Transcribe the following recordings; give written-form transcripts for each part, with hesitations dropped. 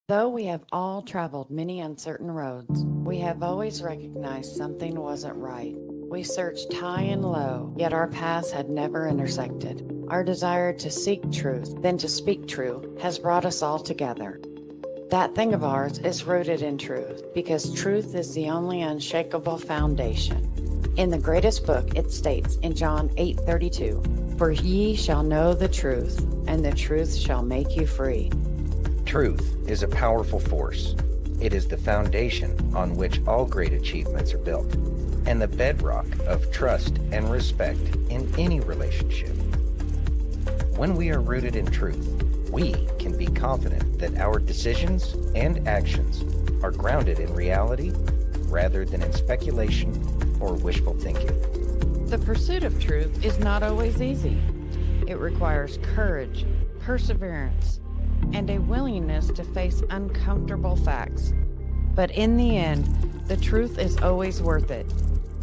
Though we have all traveled many uncertain roads, we have always recognized something wasn't right. We searched high and low, yet our paths had never intersected. Our desire to seek truth, then to speak true, has brought us all together. That thing of ours is rooted in truth, because truth is the only unshakable foundation. In the greatest book, it states in John 8:32, "For ye shall know the truth, and the truth shall make you free." Truth is a powerful force. It is the foundation on which all great achievements are built, and the bedrock of trust and respect in any relationship. When we are rooted in truth, we can be confident that our decisions and actions are grounded in reality rather than in speculation or wishful thinking. The pursuit of truth is not always easy. It requires courage, perseverance, and a willingness to face uncomfortable facts. But in the end, the truth is always worth it.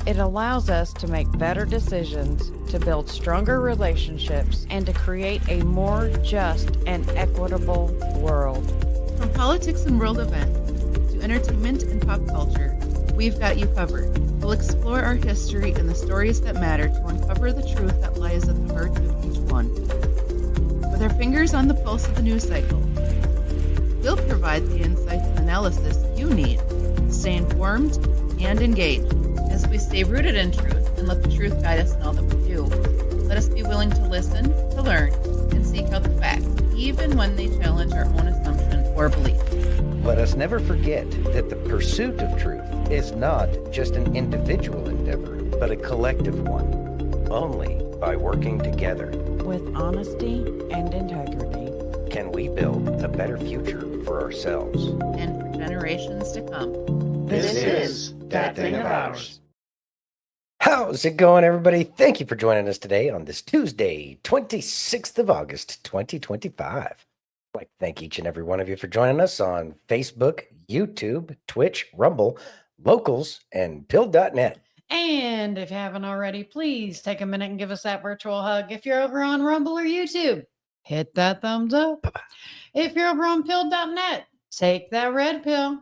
It allows us to make better decisions, to build stronger relationships, and to create a more just and equitable world. From politics and world events to entertainment and pop culture, we've got you covered. We'll explore our history and the stories that matter to uncover the truth that lies at the heart of each one. With our fingers on the pulse of the news cycle, we'll provide the insights and analysis you need to stay informed and engaged. As we stay rooted in truth and let the truth guide us in all that we do, let us be willing to listen, to learn, and seek out the facts, even when they challenge our own assumptions or beliefs. Let us never forget that the pursuit of truth is not just an individual endeavor, but a collective one. Only by working together With honesty and integrity, can we build a better future for ourselves And for generations to come. This is That Thing of Ours. How's it going, everybody? Thank you for joining us today on this Tuesday, 26th of August, 2025. I'd like to thank each and every one of you for joining us on Facebook, YouTube, Twitch, Rumble, Locals, and Pill.net. and if you haven't already, please take a minute and give us that virtual hug. If you're over on Rumble or YouTube, hit that thumbs up. If you're over on pill.net, take that red pill.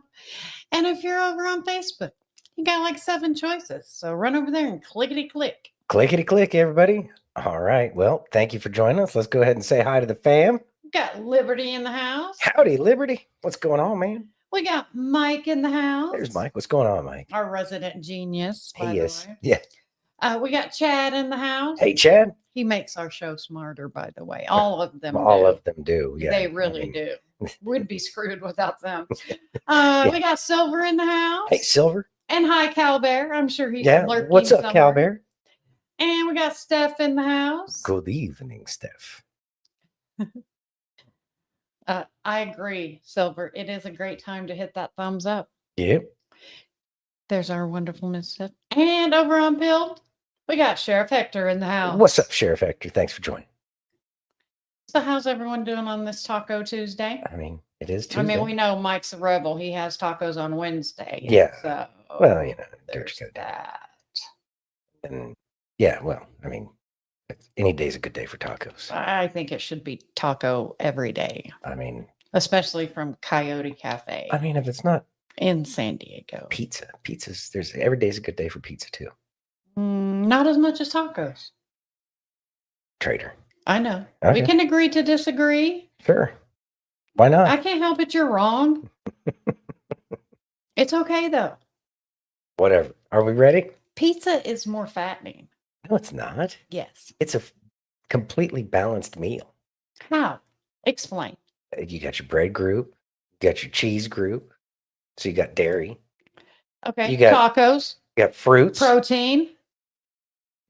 And if you're over on Facebook, you got like 7 choices. So run over there and clickety click. Clickety click, everybody. All right. Well, thank you for joining us. Let's go ahead and say hi to the fam. Got Liberty in the house. Howdy, Liberty. What's going on, man? We got Mike in the house. There's Mike. What's going on, Mike? Our resident genius. By Hey, the yes. way. Yeah. We got Chad in the house. Hey, Chad. He makes our show smarter, by the way. All of them. All do. of them do. Yeah. They really do. We'd be screwed without them. We got Silver in the house. Hey, Silver. And hi, Cal Bear. I'm sure he's Yeah. lurking What's up, somewhere. Cal Bear? And we got Steph in the house. Good evening, Steph. I agree, Silver. It is a great time to hit that thumbs up. Yep. There's our wonderful Miss Steph. And over on Build, we got Sheriff Hector in the house. What's up, Sheriff Hector? Thanks for joining. So how's everyone doing on this Taco Tuesday? I mean, it is Tuesday. I mean, we know Mike's a rebel. He has tacos on Wednesday. Yeah. So Well, you know, there's that. And yeah, well, I mean, any day's a good day for tacos. I think it should be taco every day, I mean, especially from Coyote Cafe if it's not in San Diego. pizzas, every day's a good day for pizza too. Not as much as tacos. Traitor. I know. Okay. We can agree to disagree. Sure. Why not? I can't help it. You're wrong. It's okay, though. Whatever. Are we ready? Pizza is more fattening. No, it's not. Yes. It's a completely balanced meal. How? Explain. You got your bread group, you got your cheese group, so you got dairy, Okay. You got- tacos, you got fruits, protein,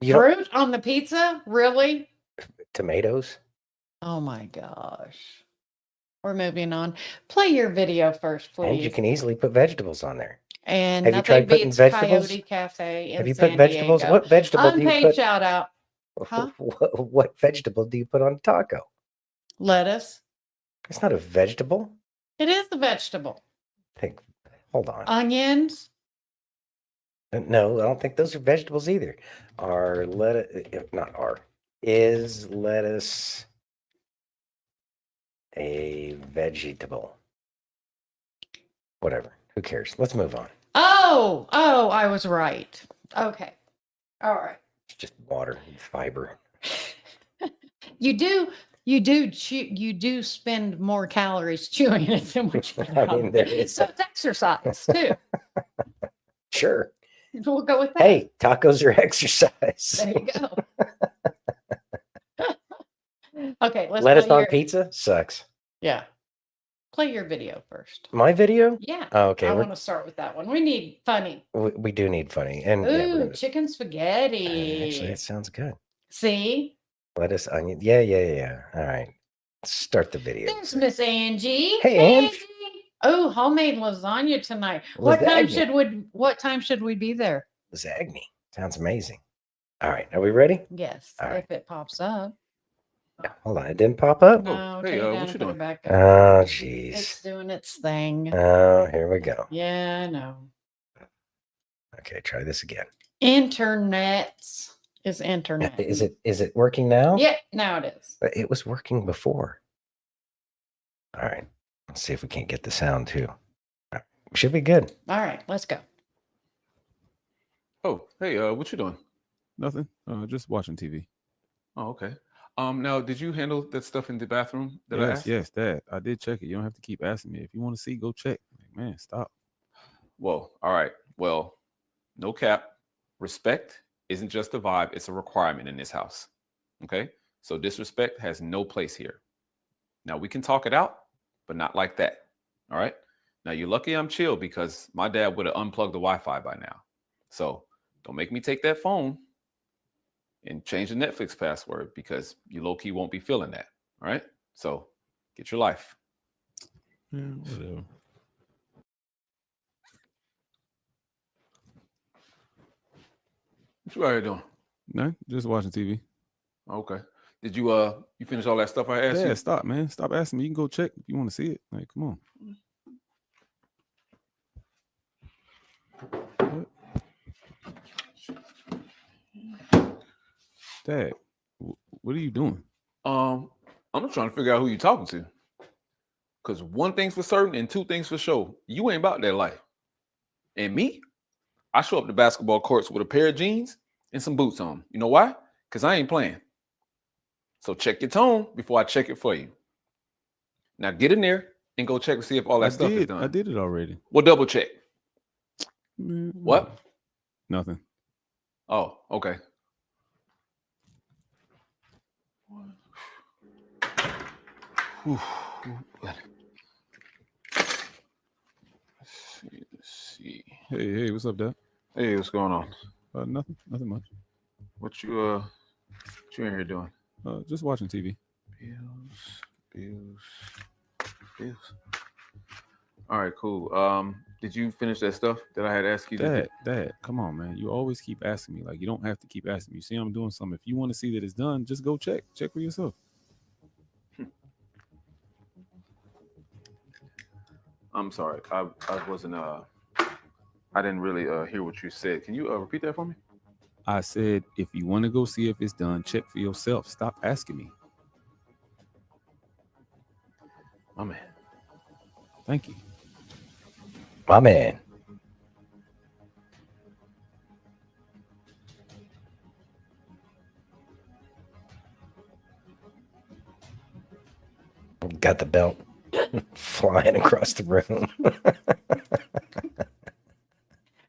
you don't- fruit on the pizza? Really? tomatoes. Oh my gosh. We're moving on. Play your video first, please. And you can easily put vegetables on there. And Have you nothing tried putting beats vegetables? Coyote Cafe in Have you San put vegetables? Diego. What vegetable do you Unpaid put? shout out. Huh? What vegetable do you put on a taco? Lettuce. It's not a vegetable. It is a vegetable. Hold on. Onions. No, I don't think those are vegetables either. Is lettuce a vegetable? Whatever. Who cares? Let's move on. Oh, I was right. Okay. All right. It's just water and fiber. You do spend more calories chewing it than what you put I out. mean, there is. So it's exercise too. Sure. We'll go with that. Hey, tacos are exercise. There you go. Okay, let's Lettuce play on your, pizza sucks. Yeah. Play your video first. My video? Yeah. Oh, okay. I want to start with that one. We need funny. We do need funny. And Ooh, chicken spaghetti. actually, that sounds good. See? Lettuce, onion. Yeah. All right. Start the video. There's Miss Angie. Hey, Angie. Oh, homemade lasagna tonight. Lasagna. What time should we be there? Lasagna. Sounds amazing. All right. Are we ready? Yes. All right. If it pops up. Hold on. It didn't pop up? No, hey, take it down what and you put doing? it back up. Oh, jeez. It's doing its thing. Oh, here we go. Yeah, I know. Okay, try this again. Internets is internet. Is it working now? Yeah, now it is. But it was working before. All right. Let's see if we can't get the sound too. All right. Should be good. All right, let's go. Oh, hey, what you doing? Nothing. Just watching TV. Oh, okay. Now, did you handle that stuff in the bathroom that I asked? Yes, Dad. I did check it. You don't have to keep asking me. If you want to see, go check. Like, man, stop. Whoa. All right. Well, no cap. Respect isn't just a vibe; it's a requirement in this house. Okay. So disrespect has no place here. Now we can talk it out, but not like that. All right. Now you're lucky I'm chill because my dad would have unplugged the Wi-Fi by now. So don't make me take that phone and change the Netflix password because you low-key won't be feeling that. All right. So get your life. Yeah, whatever. What you out here doing? No, just watching TV. Okay. Did you finish all that stuff I asked Yeah, you? stop, man. Stop asking me. You can go check if you want to see it. Like, come on. What? Dad, what are you doing? I'm just trying to figure out who you're talking to. Because one thing's for certain and two things for sure. You ain't about that life. And me, I show up to basketball courts with a pair of jeans and some boots on. You know why? Because I ain't playing. So check your tone before I check it for you. Now get in there and go check to see if all that stuff is done. I did it already. Well, double check. Man, What? Nothing. Oh, okay. Whew. Let's see. Hey, what's up, Dad? Hey, what's going on? Nothing much. What you in here doing? Just watching TV. Bills. All right, cool. Did you finish that stuff that I had asked you to do? Dad, come on, man. You always keep asking me. Like, you don't have to keep asking me. You see, I'm doing something. If you want to see that it's done, just go check. Check for yourself. I'm sorry. I wasn't I didn't really hear what you said. Can you repeat that for me? I said, if you want to go see if it's done, check for yourself. Stop asking me. My man. Thank you. My man. Got the belt flying across the room.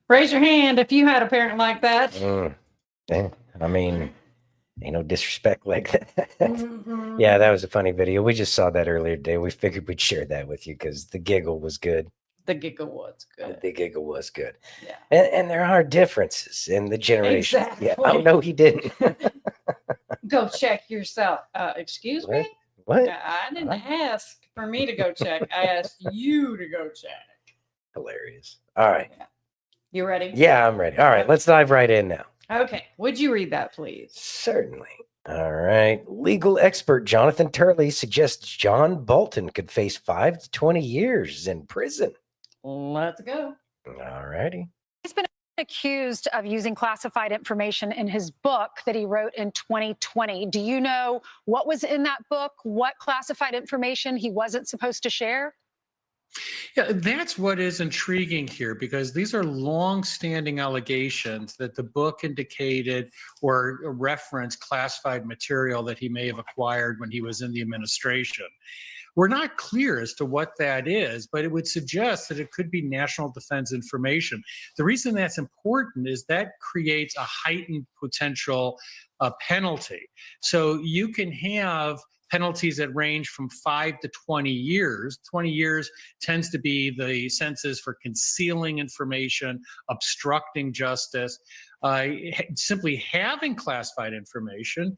Raise your hand if you had a parent like that. Yeah, I mean, ain't no disrespect like that. Yeah, that was a funny video. We just saw that earlier today. We figured we'd share that with you because the giggle was good. The giggle was good. The giggle was good. Yeah. And there are differences in the generation. Exactly. Yeah. Oh, no, he didn't. Go check yourself. Excuse me? What? I didn't ask for me to go check. I asked you to go check. Hilarious. All right. You ready? Yeah, I'm ready. All right, let's dive right in now. Okay. Would you read that, please? Certainly. All right. Legal expert Jonathan Turley suggests John Bolton could face 5 to 20 years in prison. Let's go. All righty. He's been accused of using classified information in his book that he wrote in 2020. Do you know what was in that book? What classified information he wasn't supposed to share? Yeah, that's what is intriguing here, because these are long-standing allegations that the book indicated or referenced classified material that he may have acquired when he was in the administration. We're not clear as to what that is, but it would suggest that it could be national defense information. The reason that's important is that creates a heightened potential penalty. So you can have penalties that range from 5 to 20 years. 20 years tends to be the sentences for concealing information, obstructing justice. Simply having classified information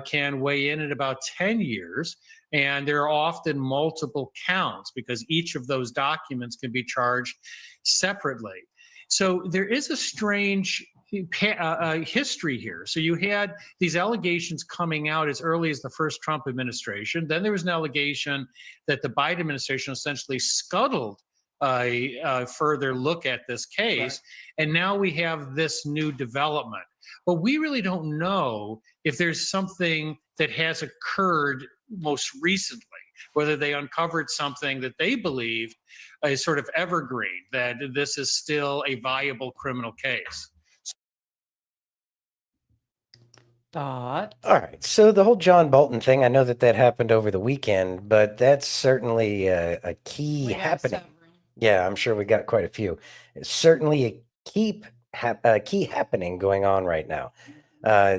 can weigh in at about 10 years. And there are often multiple counts because each of those documents can be charged separately. So there is a strange history here. So you had these allegations coming out as early as the first Trump administration. Then there was an allegation that the Biden administration essentially scuttled a further look at this case. Right. And now we have this new development. But we really don't know if there's something that has occurred most recently, whether they uncovered something that they believe is sort of evergreen, that this is still a viable criminal case. Thought. All right. So the whole John Bolton thing, I know that happened over the weekend, but that's certainly a key happening. Yeah, I'm sure we got quite a few. It's certainly a key happening going on right now.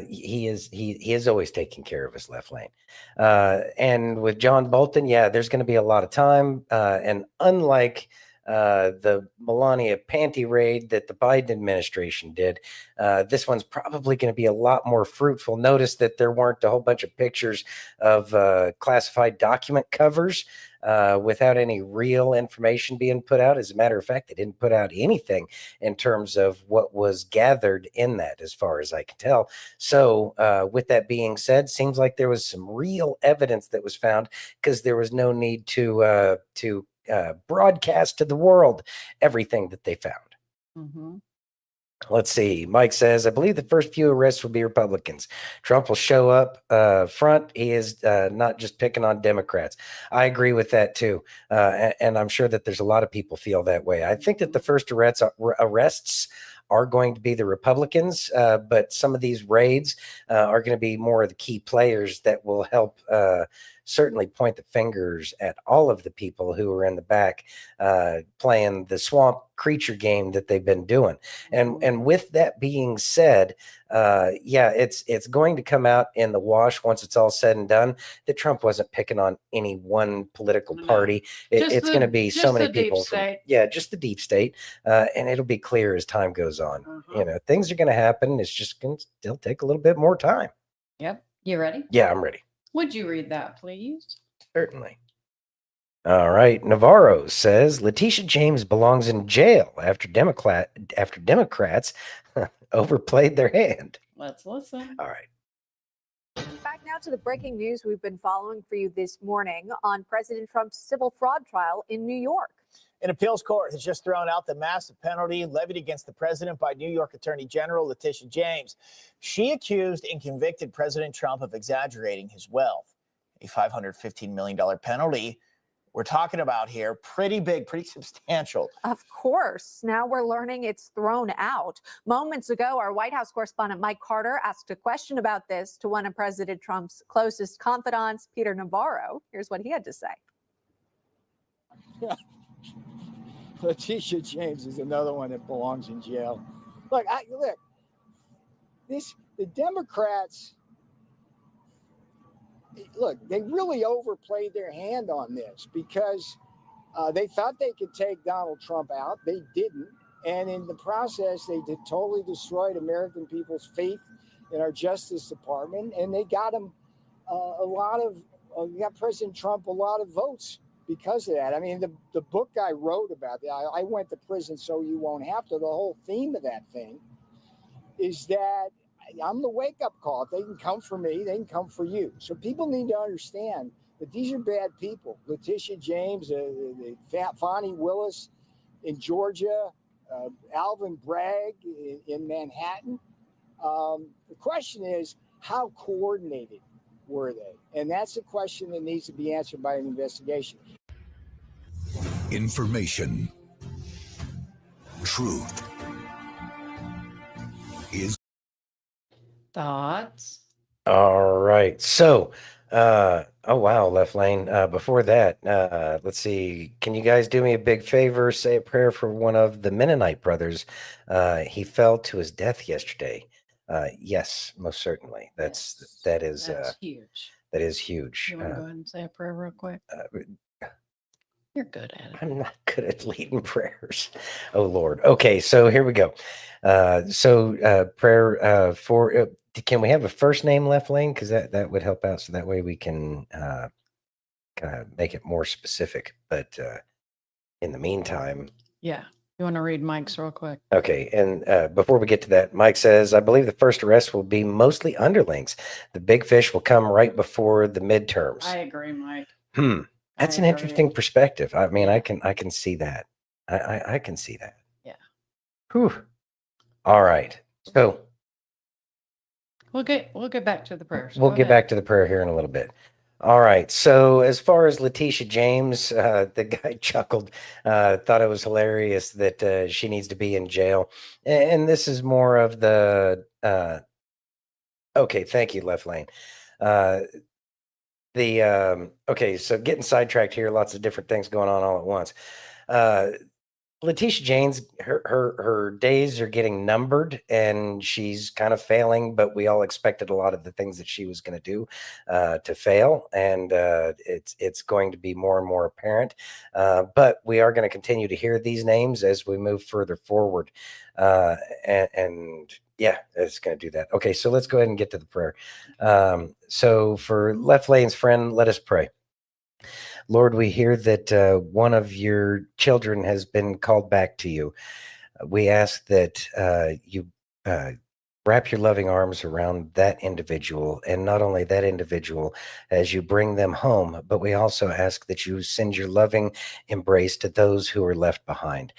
He is always taking care of his left lane. And with John Bolton, yeah, there's going to be a lot of time. And unlike the Melania panty raid that the Biden administration did, this one's probably going to be a lot more fruitful. Notice that there weren't a whole bunch of pictures of classified document covers without any real information being put out. As a matter of fact, they didn't put out anything in terms of what was gathered in that, as far as I can tell. So with that being said, seems like there was some real evidence that was found, because there was no need to broadcast to the world everything that they found. Mm-hmm. Let's see. Mike says, I believe the first few arrests will be Republicans. Trump will show up front. He is not just picking on Democrats. I agree with that too. And I'm sure that there's a lot of people feel that way. I think that the first arrests are going to be the Republicans, but some of these raids are going to be more of the key players that will help certainly point the fingers at all of the people who are in the back playing the swamp creature game that they've been doing. And with that being said, yeah, it's going to come out in the wash once it's all said and done that Trump wasn't picking on any one political party. It's going to be so many people. Just the deep state. And it'll be clear as time goes on. You know, things are going to happen. It's just going to still take a little bit more time. Yep. You ready? Yeah, I'm ready. Would you read that, please? Certainly. All right. Navarro says Letitia James belongs in jail after Democrats overplayed their hand. Let's listen. All right. Back now to the breaking news we've been following for you this morning on President Trump's civil fraud trial in New York. An appeals court has just thrown out the massive penalty levied against the president by New York Attorney General Letitia James. She accused and convicted President Trump of exaggerating his wealth. A $515 million penalty we're talking about here, pretty big, pretty substantial. Of course. Now we're learning it's thrown out. Moments ago, our White House correspondent Mike Carter asked a question about this to one of President Trump's closest confidants, Peter Navarro. Here's what he had to say. Yeah. Letitia James is another one that belongs in jail. Look, the Democrats, they really overplayed their hand on this because they thought they could take Donald Trump out. They didn't. And in the process, they totally destroyed American people's faith in our Justice Department. And they got him got President Trump a lot of votes because of that. I mean, the book I wrote about that, I went to prison so you won't have to. The whole theme of that thing is that I'm the wake-up call. If they can come for me, they can come for you. So people need to understand that these are bad people. Letitia James, Fani Willis in Georgia, Alvin Bragg in Manhattan. The question is, how coordinated were they? And that's a question that needs to be answered by an investigation. Information. Truth. Is. Thoughts? All right. So, oh wow, left lane. Before that, let's see. Can you guys do me a big favor? Say a prayer for one of the Mennonite brothers. He fell to his death yesterday. Yes, most certainly. That is huge. that is huge. You want to go ahead and say a prayer real quick? You're good at it. I'm not good at leading prayers. Oh Lord. Okay, so here we go. Prayer for. Can we have a first name, left lane? Because that would help out. So that way we can kind of make it more specific. But in the meantime, Yeah. You want to read Mike's real quick? okay. And before we get to that, Mike says, I believe the first arrest will be mostly underlings. The big fish will come right before the midterms. I agree, Mike. That's an agree. interesting perspective. I mean, I can see that. I can see that. Yeah. Whew. All right. So We'll get back to the prayers. we'll Go get ahead. back to the prayer here in a little bit. All right. So as far as Letitia James, the guy chuckled, thought it was hilarious that she needs to be in jail. And this is more of the okay, thank you, left lane. Okay, so getting sidetracked here, lots of different things going on all at once. Letitia James, her days are getting numbered and she's kind of failing, but we all expected a lot of the things that she was going to do to fail. And it's going to be more and more apparent. But we are going to continue to hear these names as we move further forward. And yeah, it's going to do that. Okay, so let's go ahead and get to the prayer. So for left lane's friend, let us pray. Lord, we hear that one of your children has been called back to you. We ask that you wrap your loving arms around that individual, and not only that individual as you bring them home, but we also ask that you send your loving embrace to those who are left behind.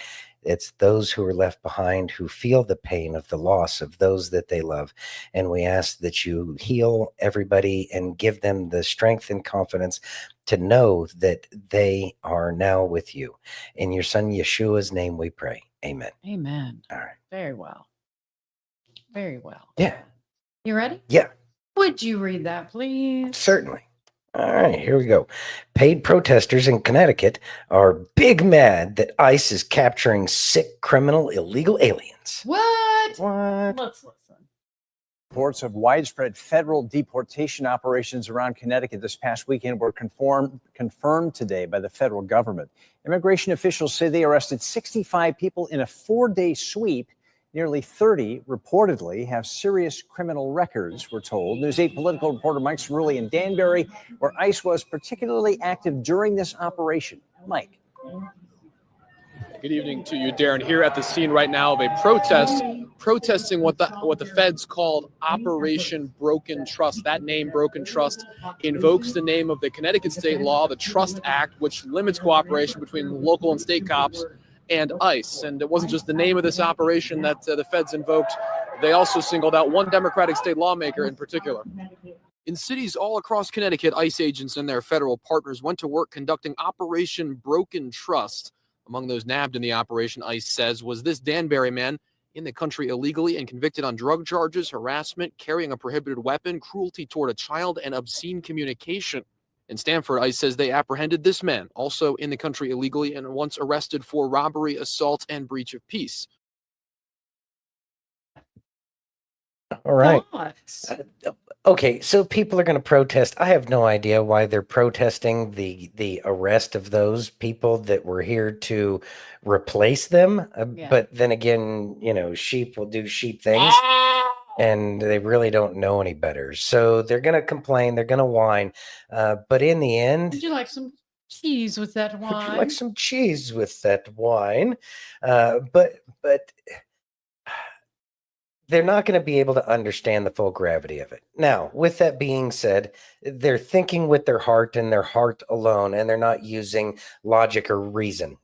It's those who are left behind who feel the pain of the loss of those that they love. And we ask that you heal everybody and give them the strength and confidence to know that they are now with you. In your son Yeshua's name we pray. Amen. Amen. All right. Very well. Very well. Yeah. You ready? Yeah. Would you read that, please? Certainly. All right, here we go. Paid protesters in Connecticut are big mad that ICE is capturing sick, criminal, illegal aliens. What? What? Let's listen. Reports of widespread federal deportation operations around Connecticut this past weekend were confirmed today by the federal government. Immigration officials say they arrested 65 people in a 4-day sweep. Nearly 30 reportedly have serious criminal records, we're told. News 8 political reporter Mike Cerulli in Danbury, where ICE was particularly active during this operation. Mike. Good evening to you, Darren. Here at the scene right now of a protest, protesting what the feds called Operation Broken Trust. That name, Broken Trust, invokes the name of the Connecticut state law, the Trust Act, which limits cooperation between local and state cops and ICE. And it wasn't just the name of this operation that the feds invoked. They also singled out one Democratic state lawmaker in particular. In cities all across Connecticut, ICE agents and their federal partners went to work conducting Operation Broken Trust. Among those nabbed in the operation, ICE says, was this Danbury man in the country illegally and convicted on drug charges, harassment, carrying a prohibited weapon, cruelty toward a child, and obscene communication. In Stamford, ICE says they apprehended this man, also in the country illegally and once arrested for robbery, assault, and breach of peace. All right. Okay, so people are going to protest. I have no idea why they're protesting the arrest of those people that were here to replace them. But then again, you know, sheep will do sheep things. And they really don't know any better. So they're going to complain. They're going to whine. But in the end... Would you like some cheese with that wine? Would you like some cheese with that wine? But they're not going to be able to understand the full gravity of it. Now, with that being said, they're thinking with their heart and their heart alone, and they're not using logic or reason.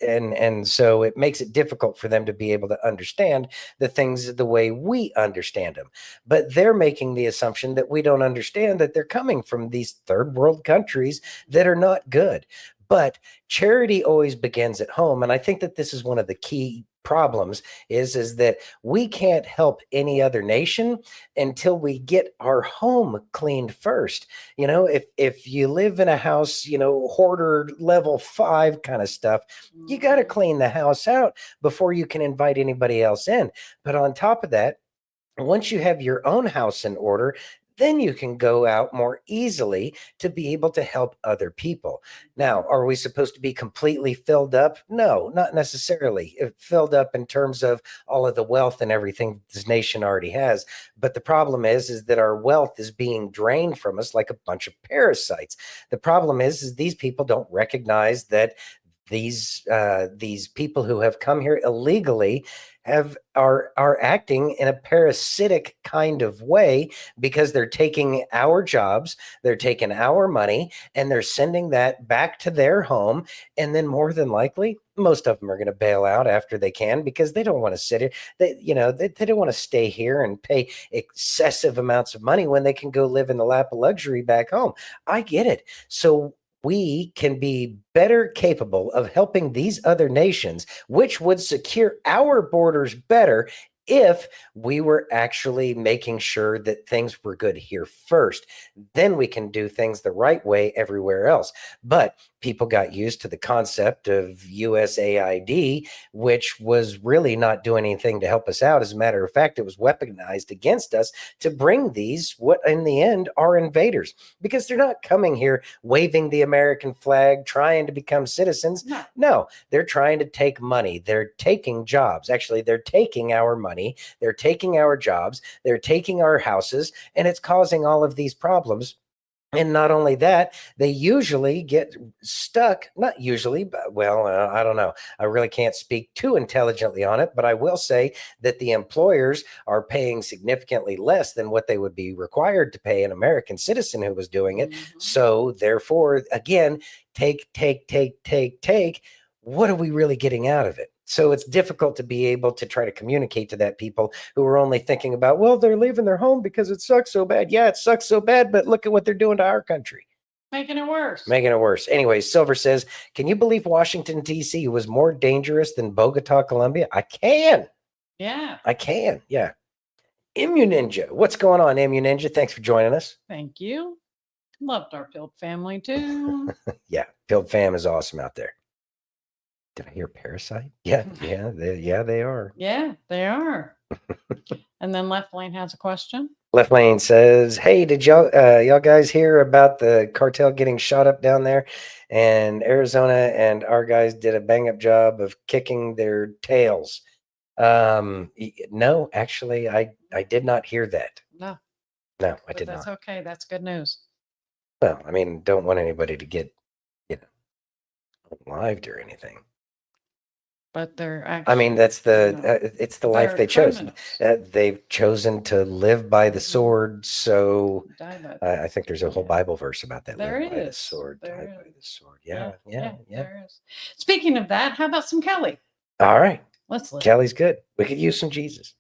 And so it makes it difficult for them to be able to understand the things the way we understand them. But they're making the assumption that we don't understand that they're coming from these third world countries that are not good. But charity always begins at home. And I think that this is one of the key problems is that we can't help any other nation until we get our home cleaned first. You know, if you live in a house, you know, hoarder level 5 kind of stuff, you got to clean the house out before you can invite anybody else in. But on top of that, once you have your own house in order, then you can go out more easily to be able to help other people. Now, are we supposed to be completely filled up? No, not necessarily. Filled up in terms of all of the wealth and everything this nation already has. But the problem is that our wealth is being drained from us like a bunch of parasites. The problem is these people don't recognize that these people who have come here illegally are acting in a parasitic kind of way, because they're taking our jobs, they're taking our money, and they're sending that back to their home. And then more than likely, most of them are going to bail out after they can, because they don't want to sit here. They don't want to stay here and pay excessive amounts of money when they can go live in the lap of luxury back home. I get it. So we can be better capable of helping these other nations, which would secure our borders better if we were actually making sure that things were good here first. Then we can do things the right way everywhere else. But people got used to the concept of USAID, which was really not doing anything to help us out. As a matter of fact, it was weaponized against us to bring these, what in the end are invaders, because they're not coming here waving the American flag, trying to become citizens. No, they're trying to take money. They're taking jobs. Actually, they're taking our money. They're taking our jobs. They're taking our houses, and it's causing all of these problems. And not only that, they usually get stuck, not usually, but well, I don't know. I really can't speak too intelligently on it, but I will say that the employers are paying significantly less than what they would be required to pay an American citizen who was doing it. So therefore, again, take. What are we really getting out of it? So it's difficult to be able to try to communicate to that people who are only thinking about, well, they're leaving their home because it sucks so bad. Yeah, it sucks so bad, but look at what they're doing to our country. Making it worse. Making it worse. Anyway, Silver says, can you believe Washington, D.C. was more dangerous than Bogota, Colombia? I can. Yeah. I can. Yeah. Immu Ninja. What's going on, Immu Ninja? Thanks for joining us. Thank you. Loved our Field family too. Yeah. Field fam is awesome out there. Did I hear parasite? Yeah, they are. Yeah, they are. And then Left Lane has a question. Left Lane says, hey, did y'all guys hear about the cartel getting shot up down there? And Arizona and our guys did a bang up job of kicking their tails. No, actually, I did not hear that. No, I did not. That's okay. That's good news. Well, I mean, don't want anybody to get, lived or anything. But they're actually, I mean, that's it's the life they chose. They've chosen to live by the sword. So I think there's a whole Bible verse about that. There live by the is. sword, die by the sword. Yeah. There is. Speaking of that, how about some Kelly? All right. Let's listen. Kelly's good. We could use some Jesus.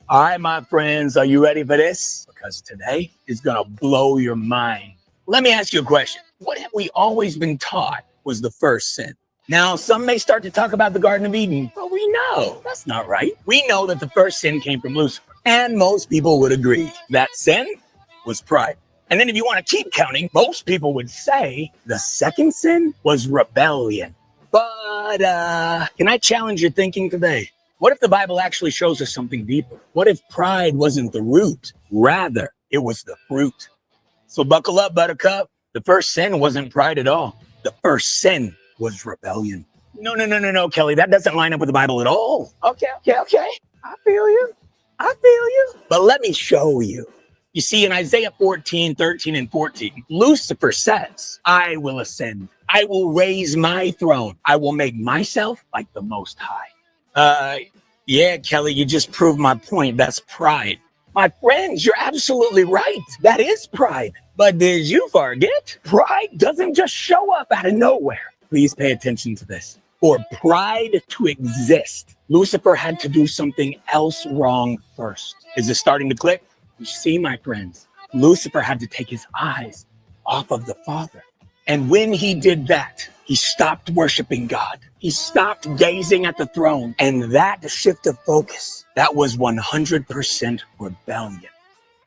All right, my friends, are you ready for this? Because today is going to blow your mind. Let me ask you a question. What have we always been taught was the first sin? Now, some may start to talk about the Garden of Eden, but we know that's not right. We know that the first sin came from Lucifer, and most people would agree that sin was pride. And then if you want to keep counting, most people would say the second sin was rebellion. But can I challenge your thinking today? What if the Bible actually shows us something deeper? What if pride wasn't the root? Rather, it was the fruit. So buckle up, Buttercup. The first sin wasn't pride at all. The first sin was rebellion. No, Kelly, that doesn't line up with the Bible at all. Okay. I feel you. But let me show you. You see, in Isaiah 14, 13, and 14, Lucifer says, I will ascend. I will raise my throne. I will make myself like the Most High. Yeah, Kelly, you just proved my point. That's pride. My friends, you're absolutely right. That is pride. But did you forget? Pride doesn't just show up out of nowhere. Please pay attention to this. For pride to exist, Lucifer had to do something else wrong first. Is it starting to click? You see, my friends, Lucifer had to take his eyes off of the Father And when he did that, he stopped worshiping God. He stopped gazing at the throne. And that shift of focus, that was 100% rebellion.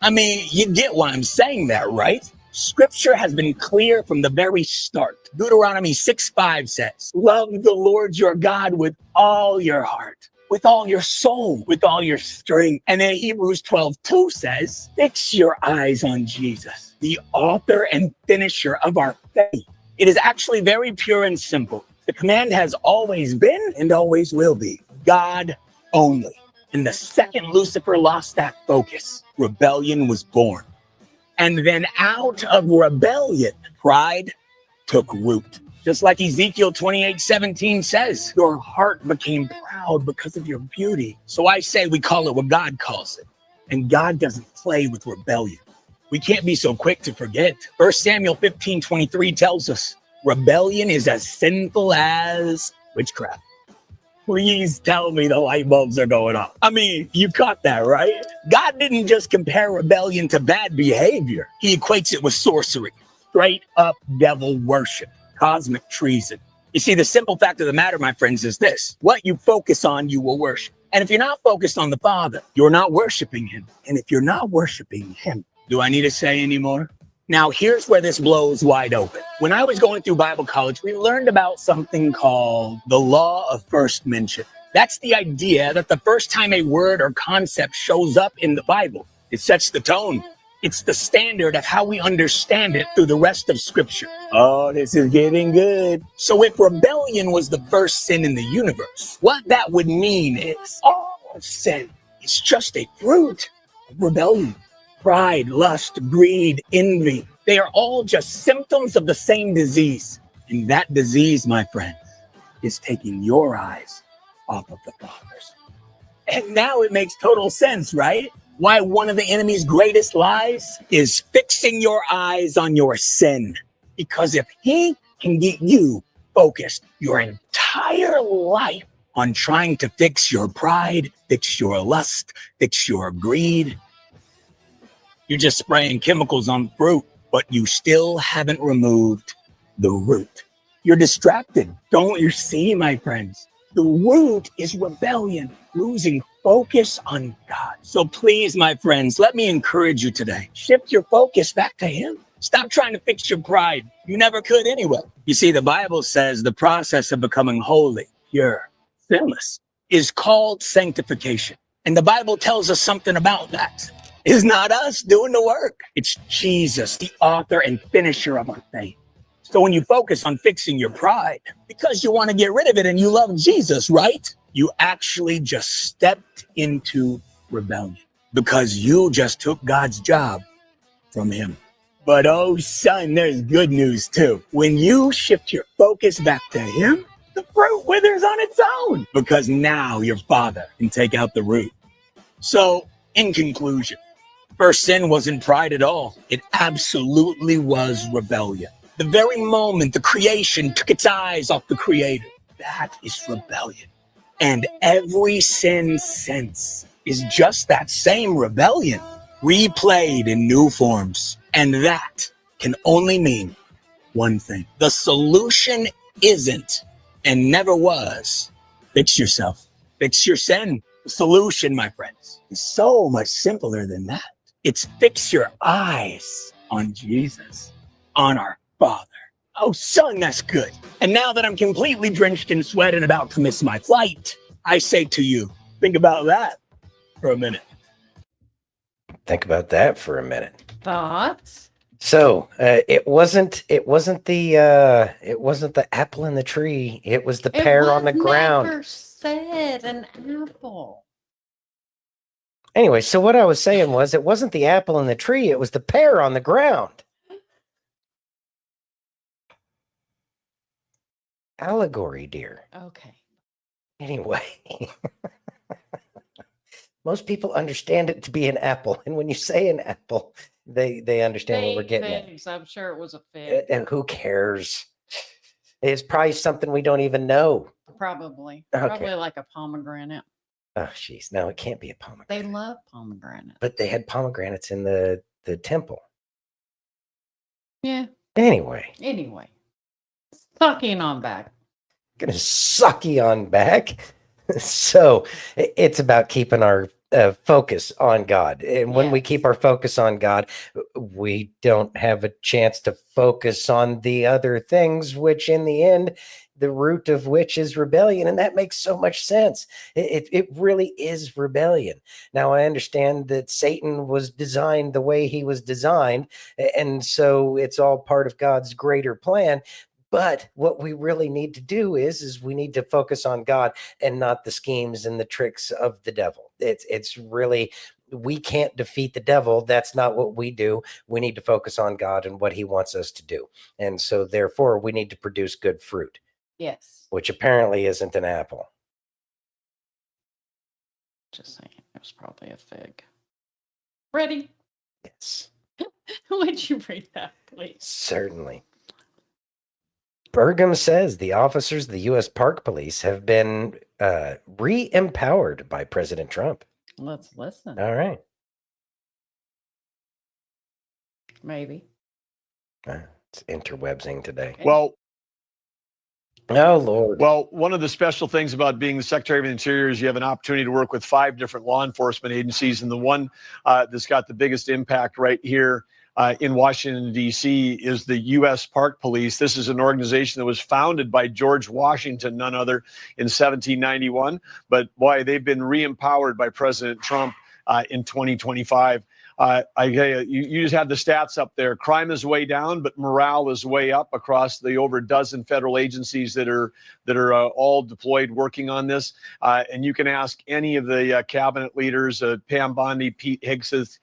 I mean, you get why I'm saying that, right? Scripture has been clear from the very start. Deuteronomy 6:5 says, love the Lord your God with all your heart, with all your soul, with all your strength. And then Hebrews 12:2 says, fix your eyes on Jesus, the author and finisher of our faith. It is actually very pure and simple. The command has always been and always will be God only. And the second Lucifer lost that focus, rebellion was born. And then out of rebellion, pride took root. Just like Ezekiel 28:17 says, your heart became proud because of your beauty. So I say we call it what God calls it. And God doesn't play with rebellion. We can't be so quick to forget. 1 Samuel 15:23 tells us, rebellion is as sinful as witchcraft. Please tell me the light bulbs are going off. I mean, you caught that, right? God didn't just compare rebellion to bad behavior. He equates it with sorcery, straight up devil worship, cosmic treason. You see, the simple fact of the matter, my friends, is this. What you focus on, you will worship. And if you're not focused on the Father, you're not worshiping him. And if you're not worshiping him, do I need to say any more? Now, here's where this blows wide open. When I was going through Bible college, we learned about something called the law of first mention. That's the idea that the first time a word or concept shows up in the Bible, it sets the tone. It's the standard of how we understand it through the rest of Scripture. Oh, this is getting good. So if rebellion was the first sin in the universe, what that would mean is all of sin is just a fruit of rebellion. Pride, lust, greed, envy, they are all just symptoms of the same disease. And that disease, my friends, is taking your eyes off of the Father's. And now it makes total sense, right? Why one of the enemy's greatest lies is fixing your eyes on your sin. Because if he can get you focused your entire life on trying to fix your pride, fix your lust, fix your greed, you're just spraying chemicals on fruit, but you still haven't removed the root. You're distracted. Don't you see, my friends? The root is rebellion, losing focus on God. So please, my friends, let me encourage you today. Shift your focus back to him. Stop trying to fix your pride. You never could anyway. You see, the Bible says the process of becoming holy, pure, sinless is called sanctification. And the Bible tells us something about that. It's not us doing the work. It's Jesus, the author and finisher of our faith. So when you focus on fixing your pride, because you want to get rid of it and you love Jesus, right? You actually just stepped into rebellion because you just took God's job from him. But oh, son, there's good news too. When you shift your focus back to him, the fruit withers on its own because now your Father can take out the root. So in conclusion, first sin wasn't pride at all. It absolutely was rebellion. The very moment the creation took its eyes off the Creator, that is rebellion. And every sin since is just that same rebellion, replayed in new forms. And that can only mean one thing. The solution isn't and never was fix yourself, fix your sin. The solution, my friends, is so much simpler than that. It's fix your eyes on Jesus, on our Father. Oh, son, that's good. And now that I'm completely drenched in sweat and about to miss my flight, I say to you, think about that for a minute. Think about that for a minute. Thoughts? So it wasn't the apple in the tree. It was the pear on the ground. Never said an apple. Anyway, so what I was saying was it wasn't the apple in the tree. It was the pear on the ground. Allegory, dear. Okay. Anyway, most people understand it to be an apple, and when you say an apple, they understand what we're getting at. I'm sure it was a fig. And who cares? It's probably something we don't even know. Probably. Okay. Probably like a pomegranate. Oh, jeez. No, it can't be a pomegranate. They love pomegranate. But they had pomegranates in the temple. Yeah. Anyway, Sucking on back. gonna suck you on back. So it's about keeping our focus on God. And when we keep our focus on God, we don't have a chance to focus on the other things, which in the end, the root of which is rebellion. And that makes so much sense. It really is rebellion. Now, I understand that Satan was designed the way he was designed. And so it's all part of God's greater plan. But what we really need to do is we need to focus on God and not the schemes and the tricks of the devil. It's really, we can't defeat the devil. That's not what we do. We need to focus on God and what he wants us to do. And so therefore we need to produce good fruit. Yes. Which apparently isn't an apple. Just saying, it was probably a fig. Ready? Yes. Would you read that, please? Certainly. Burgum says the officers of the U.S. Park Police have been re-empowered by President Trump. Let's listen. All right. Maybe. It's interwebsing today. Well, oh, Lord. Well, one of the special things about being the Secretary of the Interior is you have an opportunity to work with 5 different law enforcement agencies. And the one that's got the biggest impact right here in Washington, D.C. is the U.S. Park Police. This is an organization that was founded by George Washington, none other, in 1791. But boy, they've been re-empowered by President Trump in 2025. You just had the stats up there. Crime is way down, but morale is way up across the over a dozen federal agencies that are all deployed working on this. And you can ask any of the cabinet leaders, Pam Bondi, Pete Hegseth,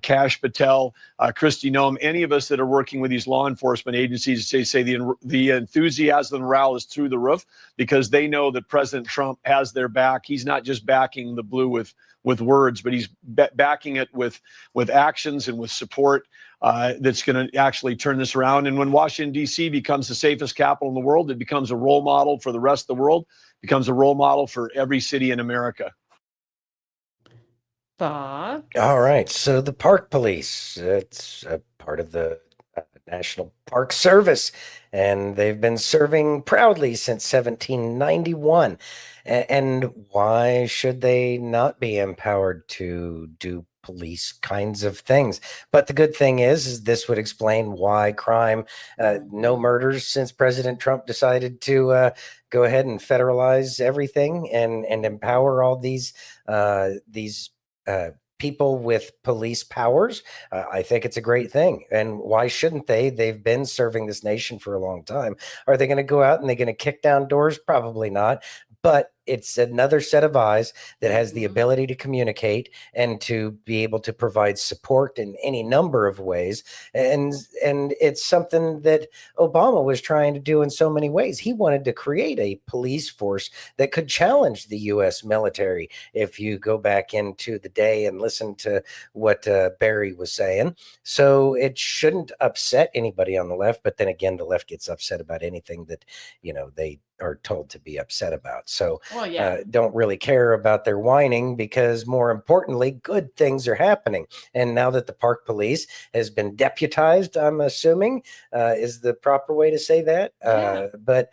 Kash Patel, Kristi Noem, any of us that are working with these law enforcement agencies, say the enthusiasm and morale is through the roof because they know that President Trump has their back. He's not just backing the blue with words, but he's backing it with actions and with support that's going to actually turn this around. And when Washington, D.C. becomes the safest capital in the world, it becomes a role model for the rest of the world, becomes a role model for every city in America. Bob? All right. So the Park Police, it's a part of the National Park Service, and they've been serving proudly since 1791. And why should they not be empowered to do police kinds of things? But the good thing is this would explain why crime, no murders since President Trump decided to go ahead and federalize everything and empower all these people with police powers. I think it's a great thing. And why shouldn't they? They've been serving this nation for a long time. Are they going to go out and they're going to kick down doors? Probably not. But it's another set of eyes that has the ability to communicate and to be able to provide support in any number of ways. And it's something that Obama was trying to do in so many ways. He wanted to create a police force that could challenge the U.S. military. If you go back into the day and listen to what Barry was saying. So it shouldn't upset anybody on the left. But then again, the left gets upset about anything that, they are told to be upset about. So don't really care about their whining because more importantly, good things are happening. And now that the Park Police has been deputized, I'm assuming is the proper way to say that. But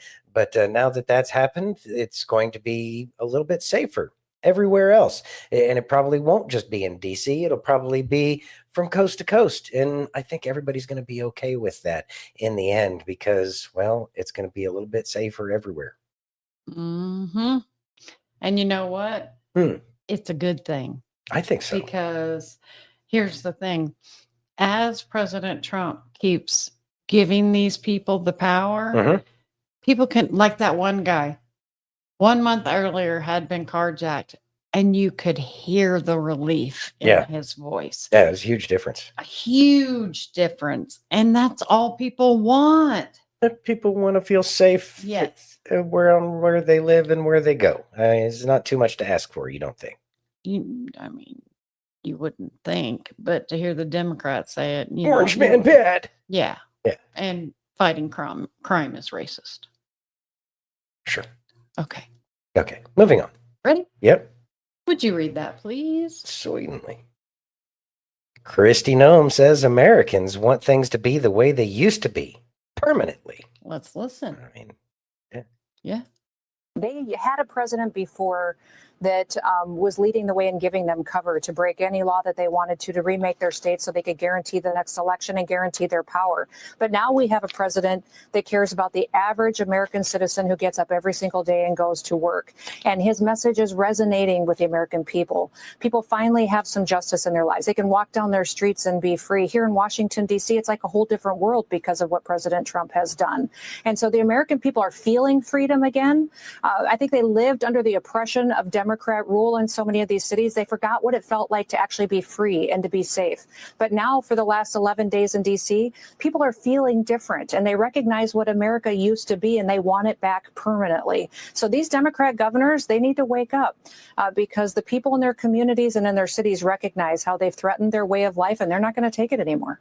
now that that's happened, it's going to be a little bit safer everywhere else. And it probably won't just be in DC. It'll probably be from coast to coast. And I think everybody's going to be okay with that in the end because, well, it's going to be a little bit safer everywhere. Mm-hmm. And you know what? It's a good thing. I think so. Because here's the thing. As President Trump keeps giving these people the power, people can, like that one guy, 1 month earlier had been carjacked, and you could hear the relief in his voice. Yeah, it was a huge difference. A huge difference. And that's all people want. People want to feel safe. Yes. Where they live and where they go. It's not too much to ask for, you don't think? You wouldn't think, but to hear the Democrats say it. Orange man bad. Yeah. And fighting crime is racist. Sure. Okay. Moving on. Ready? Yep. Would you read that, please? Certainly. Kristi Noem says Americans want things to be the way they used to be permanently. Let's listen. I mean, Yeah. They had a president before that was leading the way and giving them cover to break any law that they wanted to remake their state so they could guarantee the next election and guarantee their power. But now we have a president that cares about the average American citizen who gets up every single day and goes to work. And his message is resonating with the American people. People finally have some justice in their lives. They can walk down their streets and be free. Here in Washington, D.C., it's like a whole different world because of what President Trump has done. And so the American people are feeling freedom again. I think they lived under the oppression of Democrat rule in so many of these cities. They forgot what it felt like to actually be free and to be safe. But now for the last 11 days in D.C., people are feeling different and they recognize what America used to be and they want it back permanently. So these Democrat governors, they need to wake up because the people in their communities and in their cities recognize how they've threatened their way of life and they're not going to take it anymore.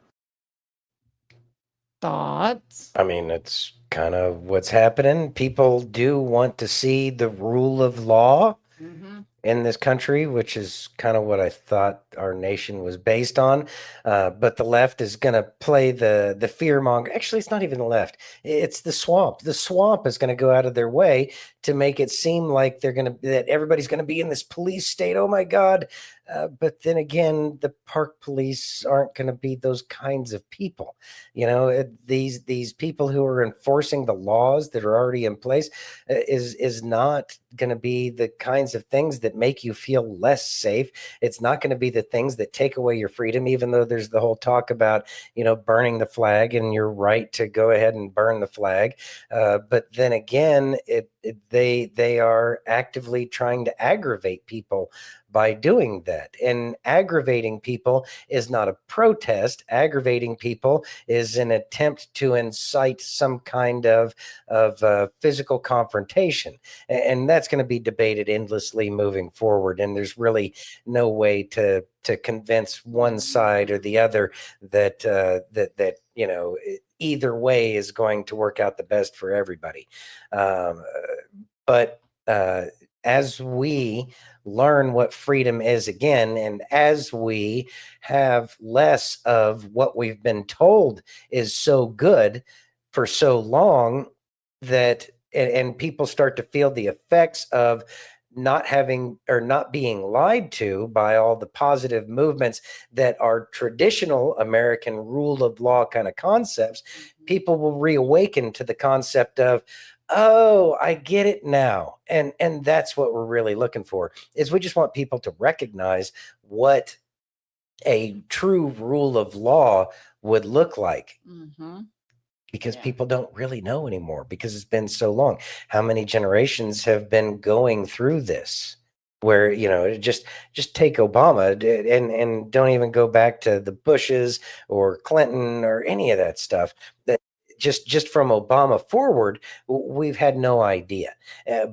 Thoughts? I mean, it's kind of what's happening. People do want to see the rule of law in this country, which is kind of what I thought our nation was based on. But the left is going to play the fear monger. Actually, it's not even the left. It's the swamp. The swamp is going to go out of their way to make it seem like that everybody's going to be in this police state. Oh my God. But then again, the park police aren't going to be those kinds of people. You know, these people who are enforcing the laws that are already in place is not going to be the kinds of things that make you feel less safe. It's not going to be the things that take away your freedom, even though there's the whole talk about, you know, burning the flag and your right to go ahead and burn the flag. But then again, they are actively trying to aggravate people by doing that. And aggravating people is not a protest. Aggravating people is an attempt to incite some kind of physical confrontation. And that's going to be debated endlessly moving forward. And there's really no way to convince one side or the other that you know, either way is going to work out the best for everybody. But as we learn what freedom is again, and as we have less of what we've been told is so good for so long, that and people start to feel the effects of not having or not being lied to by all the positive movements that are traditional American rule of law kind of concepts, people will reawaken to the concept of, oh, I get it now. And that's what we're really looking for, is we just want people to recognize what a true rule of law would look like. Because people don't really know anymore, because it's been so long. How many generations have been going through this? Where, you know, just take Obama and don't even go back to the Bushes or Clinton or any of that stuff. That just from Obama forward, we've had no idea.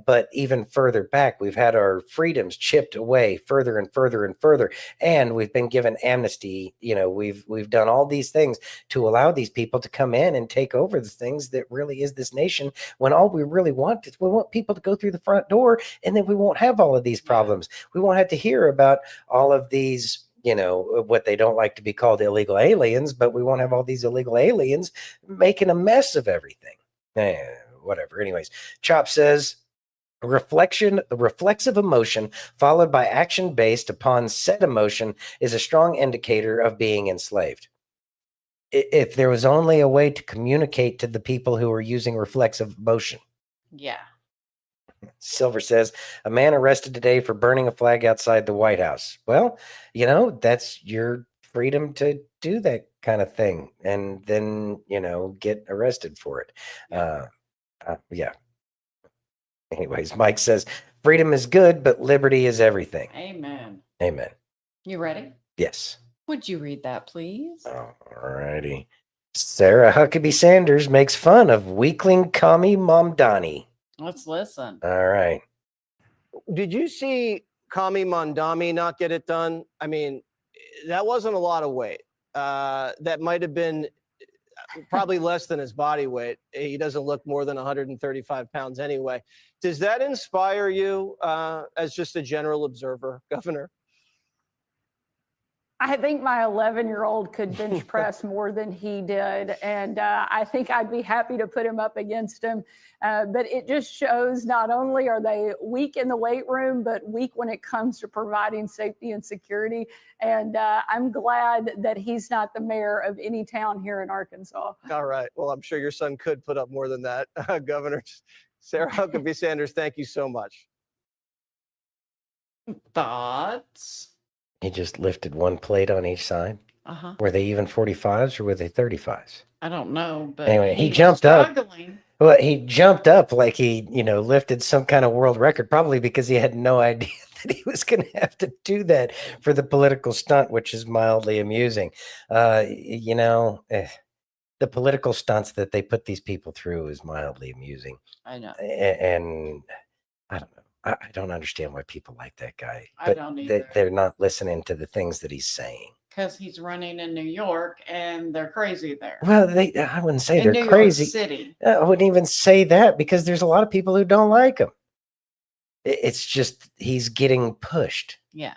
But even further back, we've had our freedoms chipped away further and further and further. And we've been given amnesty. You know, we've done all these things to allow these people to come in and take over the things that really is this nation, when all we really want is we want people to go through the front door, and then we won't have all of these problems. We won't have to hear about all of these, you know, what they don't like to be called illegal aliens, but we won't have all these illegal aliens making a mess of everything. Whatever. Anyways, Chop says, the reflexive emotion followed by action based upon said emotion is a strong indicator of being enslaved. If there was only a way to communicate to the people who are using reflexive emotion. Yeah. Silver says, a man arrested today for burning a flag outside the White House. Well, you know, that's your freedom to do that kind of thing, and then, you know, get arrested for it. Yeah. Anyways, Mike says, freedom is good, but liberty is everything. Amen. Amen. You ready? Yes. Would you read that, please? All righty. Sarah Huckabee Sanders makes fun of weakling Commie Mamdani. Let's listen. All right. Did you see Commie Mamdani not get it done? I mean, that wasn't a lot of weight. That might have been probably less than his body weight. He doesn't look more than 135 pounds anyway. Does that inspire you as just a general observer, Governor? I think my 11-year-old could bench press more than he did. And I think I'd be happy to put him up against him. But it just shows not only are they weak in the weight room, but weak when it comes to providing safety and security. And I'm glad that he's not the mayor of any town here in Arkansas. All right. Well, I'm sure your son could put up more than that. Governor Sarah Huckabee Sanders, thank you so much. Thoughts? He just lifted one plate on each side. Uh-huh. Were they even 45s or were they 35s? I don't know, but Anyway, he he's jumped up. struggling. Well, he jumped up like he, lifted some kind of world record, probably because he had no idea that he was going to have to do that for the political stunt, which is mildly amusing. The political stunts that they put these people through is mildly amusing. I know. And I don't know. I don't understand why people like that guy. I don't either. They're not listening to the things that he's saying. Because he's running in New York and they're crazy there. Well, I wouldn't say In they're New York crazy. City. I wouldn't even say that because there's a lot of people who don't like him. It's just he's getting pushed. Yeah.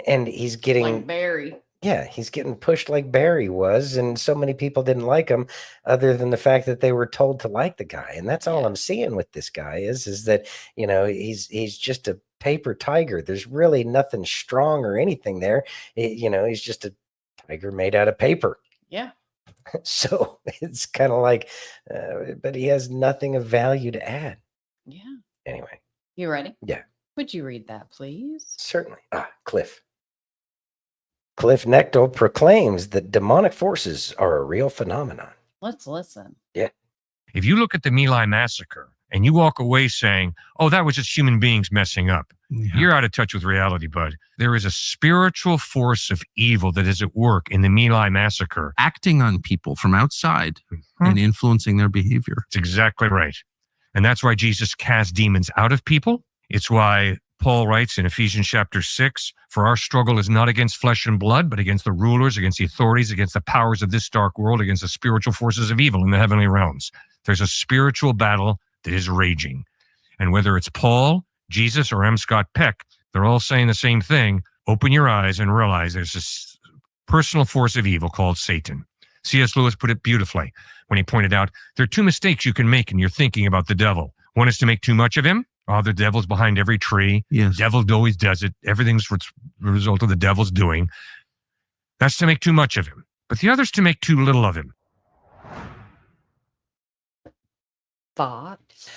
And he's getting Like Barry. Yeah, he's getting pushed like Barry was, and so many people didn't like him, other than the fact that they were told to like the guy. And that's all I'm seeing with this guy is that he's just a paper tiger. There's really nothing strong or anything there. He's just a tiger made out of paper. Yeah. So it's kind of like, but he has nothing of value to add. Yeah. Anyway. You ready? Yeah. Would you read that, please? Certainly. Cliffe. Cliffe Knechtle proclaims that demonic forces are a real phenomenon. Let's listen. Yeah. If you look at the My Lai massacre and you walk away saying, oh, that was just human beings messing up, you're out of touch with reality, bud. There is a spiritual force of evil that is at work in the My Lai massacre. Acting on people from outside and influencing their behavior. That's exactly right. And that's why Jesus cast demons out of people. It's why Paul writes in Ephesians chapter 6, for our struggle is not against flesh and blood, but against the rulers, against the authorities, against the powers of this dark world, against the spiritual forces of evil in the heavenly realms. There's a spiritual battle that is raging. And whether it's Paul, Jesus, or M. Scott Peck, they're all saying the same thing. Open your eyes and realize there's this personal force of evil called Satan. C.S. Lewis put it beautifully when he pointed out there are two mistakes you can make in your thinking about the devil. One is to make too much of him. Oh, the devil's behind every tree. Yes. The devil always does it. Everything's the result of the devil's doing. That's to make too much of him. But the other's to make too little of him. Thoughts?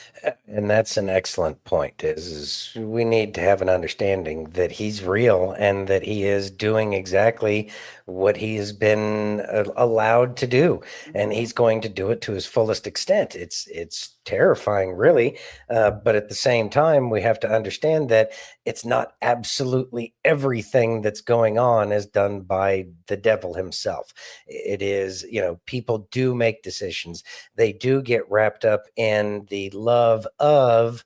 And that's an excellent point, is we need to have an understanding that he's real and that he is doing exactly what he has been allowed to do. And he's going to do it to his fullest extent. It's terrifying, really. But at the same time, we have to understand that it's not absolutely everything that's going on is done by the devil himself. It is, people do make decisions. They do get wrapped up in the love of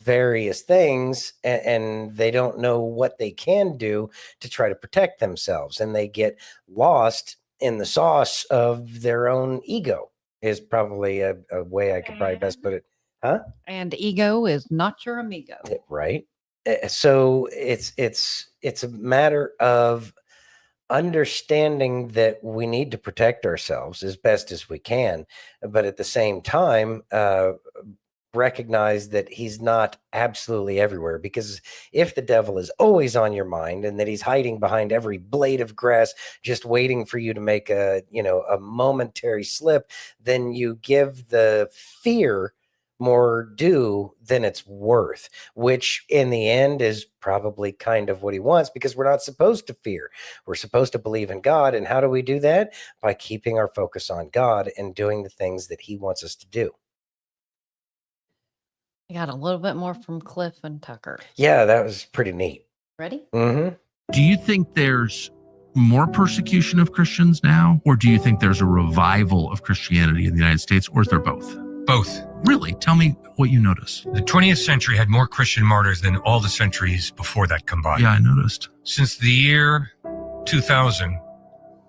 various things, and they don't know what they can do to try to protect themselves, and they get lost in the sauce of their own ego is probably a way I could probably best put it. Huh? And ego is not your amigo. Right. So it's a matter of understanding that we need to protect ourselves as best as we can, but at the same time, recognize that he's not absolutely everywhere, because if the devil is always on your mind and that he's hiding behind every blade of grass just waiting for you to make a momentary slip, then you give the fear more due than it's worth, which in the end is probably kind of what he wants, because we're not supposed to fear. We're supposed to believe in God. And how do we do that? By keeping our focus on God and doing the things that he wants us to do. I got a little bit more from Cliffe and Tucker. Yeah, that was pretty neat. Ready? Mm-hmm. Do you think there's more persecution of Christians now, or do you think there's a revival of Christianity in the United States, or is there both? Both. Really? Tell me what you notice. The 20th century had more Christian martyrs than all the centuries before that combined. Yeah, I noticed. Since the year 2000,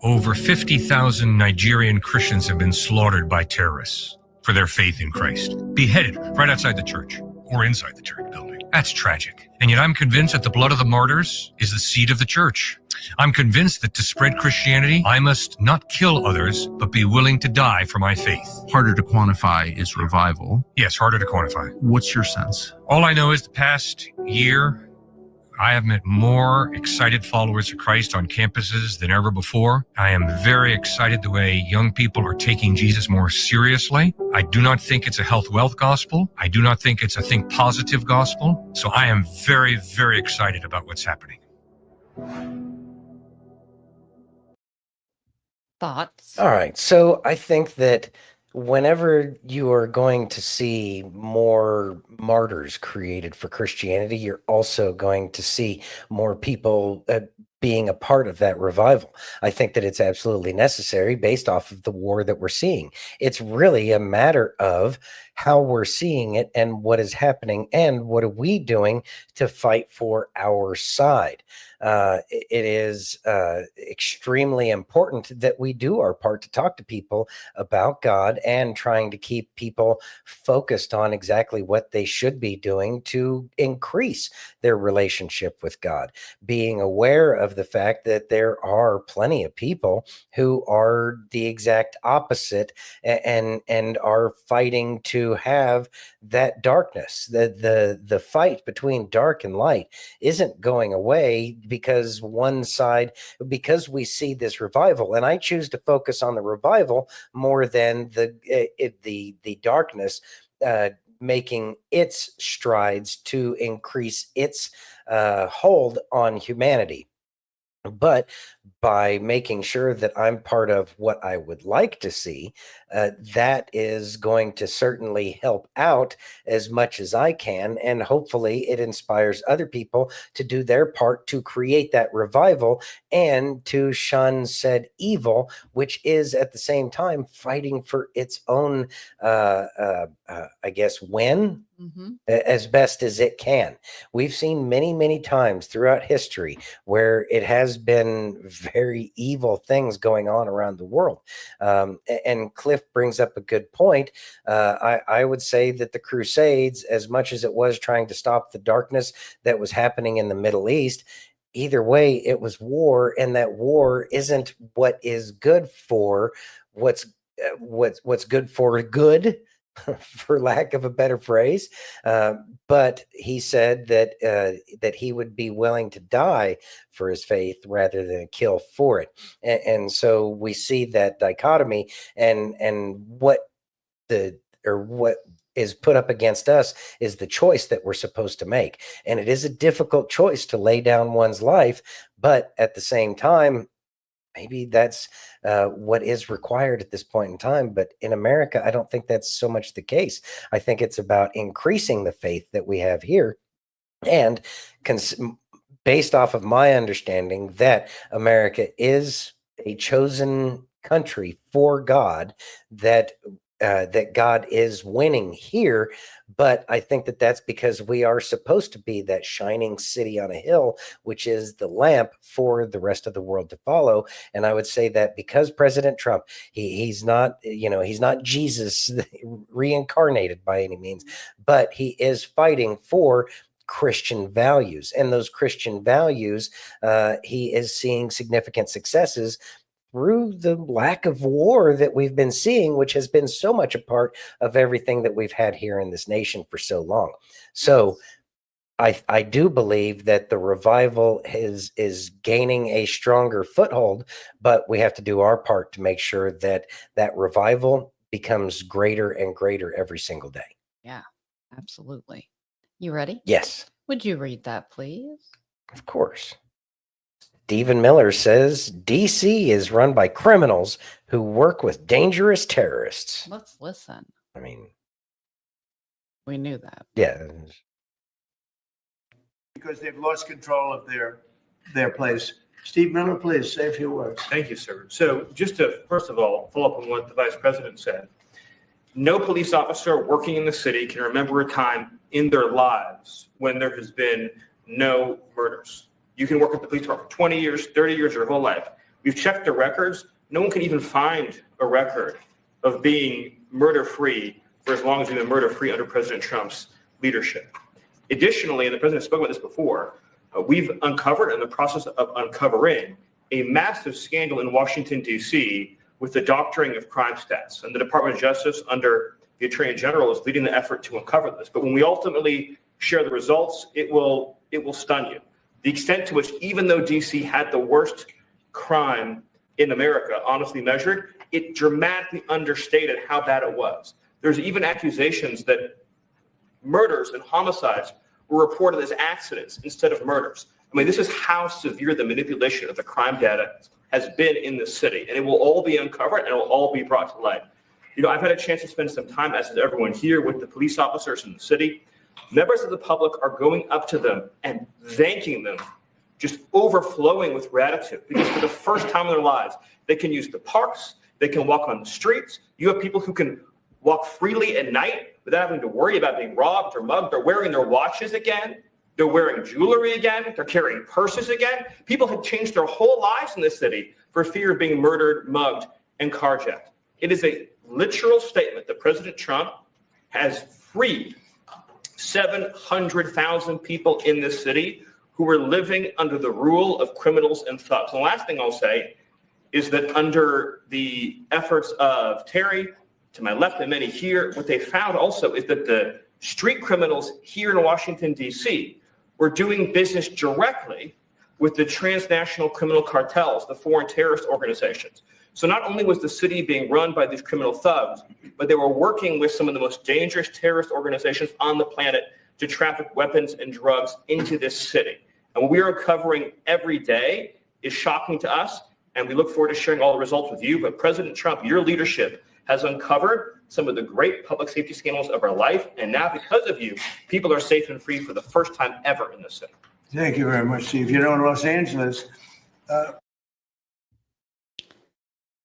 over 50,000 Nigerian Christians have been slaughtered by terrorists for their faith in Christ. Beheaded right outside the church or inside the church building. That's tragic. And yet I'm convinced that the blood of the martyrs is the seed of the church. I'm convinced that to spread Christianity, I must not kill others, but be willing to die for my faith. Harder to quantify is revival. Yes, harder to quantify. What's your sense? All I know is the past year, I have met more excited followers of Christ on campuses than ever before. I am very excited the way young people are taking Jesus more seriously. I do not think it's a health wealth gospel. I do not think it's a think positive gospel. So I am very, very excited about what's happening. Thoughts? All right. So I think that whenever you are going to see more martyrs created for Christianity, you're also going to see more people being a part of that revival. I think that it's absolutely necessary based off of the war that we're seeing. It's really a matter of how we're seeing it and what is happening and what are we doing to fight for our side. It is extremely important that we do our part to talk to people about God and trying to keep people focused on exactly what they should be doing to increase their relationship with God. Being aware of the fact that there are plenty of people who are the exact opposite and are fighting to have that darkness. The fight between dark and light isn't going away because we see this revival, and I choose to focus on the revival more than the darkness making its strides to increase its hold on humanity. But by making sure that I'm part of what I would like to see, that is going to certainly help out as much as I can. And hopefully it inspires other people to do their part to create that revival and to shun said evil, which is at the same time fighting for its own, I guess, win. As best as it can. We've seen many, many times throughout history where it has been very evil things going on around the world. And Cliffe brings up a good point. I would say that the Crusades, as much as it was trying to stop the darkness that was happening in the Middle East, either way, it was war, and that war isn't what is good for what's good for good. For lack of a better phrase, but he said that he would be willing to die for his faith rather than kill for it, and so we see that dichotomy, and what is put up against us is the choice that we're supposed to make, and it is a difficult choice to lay down one's life, but at the same time, maybe that's what is required at this point in time. But in America, I don't think that's so much the case. I think it's about increasing the faith that we have here. And based off of my understanding that America is a chosen country for God, that God is winning here. But I think that that's because we are supposed to be that shining city on a hill, which is the lamp for the rest of the world to follow. And I would say that because President Trump, he's not Jesus reincarnated by any means, but he is fighting for Christian values, and those Christian values, he is seeing significant successes through the lack of war that we've been seeing, which has been so much a part of everything that we've had here in this nation for so long. So I do believe that the revival is gaining a stronger foothold, but we have to do our part to make sure that that revival becomes greater and greater every single day. Yeah, absolutely. You ready? Yes. Would you read that, please? Of course. Stephen Miller says DC is run by criminals who work with dangerous terrorists. Let's listen. I mean, we knew that. Yeah. Because they've lost control of their place. Steve Miller, please say a few words. Thank you, sir. So just to, first of all, follow up on what the vice president said. No police officer working in the city can remember a time in their lives when there has been no murders. You can work at the police department for 20 years, 30 years, your whole life. We've checked the records. No one can even find a record of being murder-free for as long as we've been murder-free under President Trump's leadership. Additionally, and the president spoke about this before, we've uncovered, in the process of uncovering, a massive scandal in Washington, D.C. with the doctoring of crime stats. And the Department of Justice, under the Attorney General, is leading the effort to uncover this. But when we ultimately share the results, it will stun you. The extent to which, even though D.C. had the worst crime in America, honestly measured, it dramatically understated how bad it was. There's even accusations that murders and homicides were reported as accidents instead of murders. I mean, this is how severe the manipulation of the crime data has been in this city, and it will all be uncovered and it will all be brought to light. You know, I've had a chance to spend some time, as has everyone here, with the police officers in the city. Members of the public are going up to them and thanking them, just overflowing with gratitude, because for the first time in their lives, they can use the parks, they can walk on the streets. You have people who can walk freely at night without having to worry about being robbed or mugged. They're wearing their watches again. They're wearing jewelry again. They're carrying purses again. People have changed their whole lives in this city for fear of being murdered, mugged, and carjacked. It is a literal statement that President Trump has freed 700,000 people in this city who were living under the rule of criminals and thugs. And the last thing I'll say is that under the efforts of Terry, to my left and many here, what they found also is that the street criminals here in Washington, D.C. were doing business directly with the transnational criminal cartels, the foreign terrorist organizations. So not only was the city being run by these criminal thugs, but they were working with some of the most dangerous terrorist organizations on the planet to traffic weapons and drugs into this city. And what we are uncovering every day is shocking to us, and we look forward to sharing all the results with you. But President Trump, your leadership has uncovered some of the great public safety scandals of our life, and now because of you, people are safe and free for the first time ever in this city. Thank you very much, Steve. You know, in Los Angeles,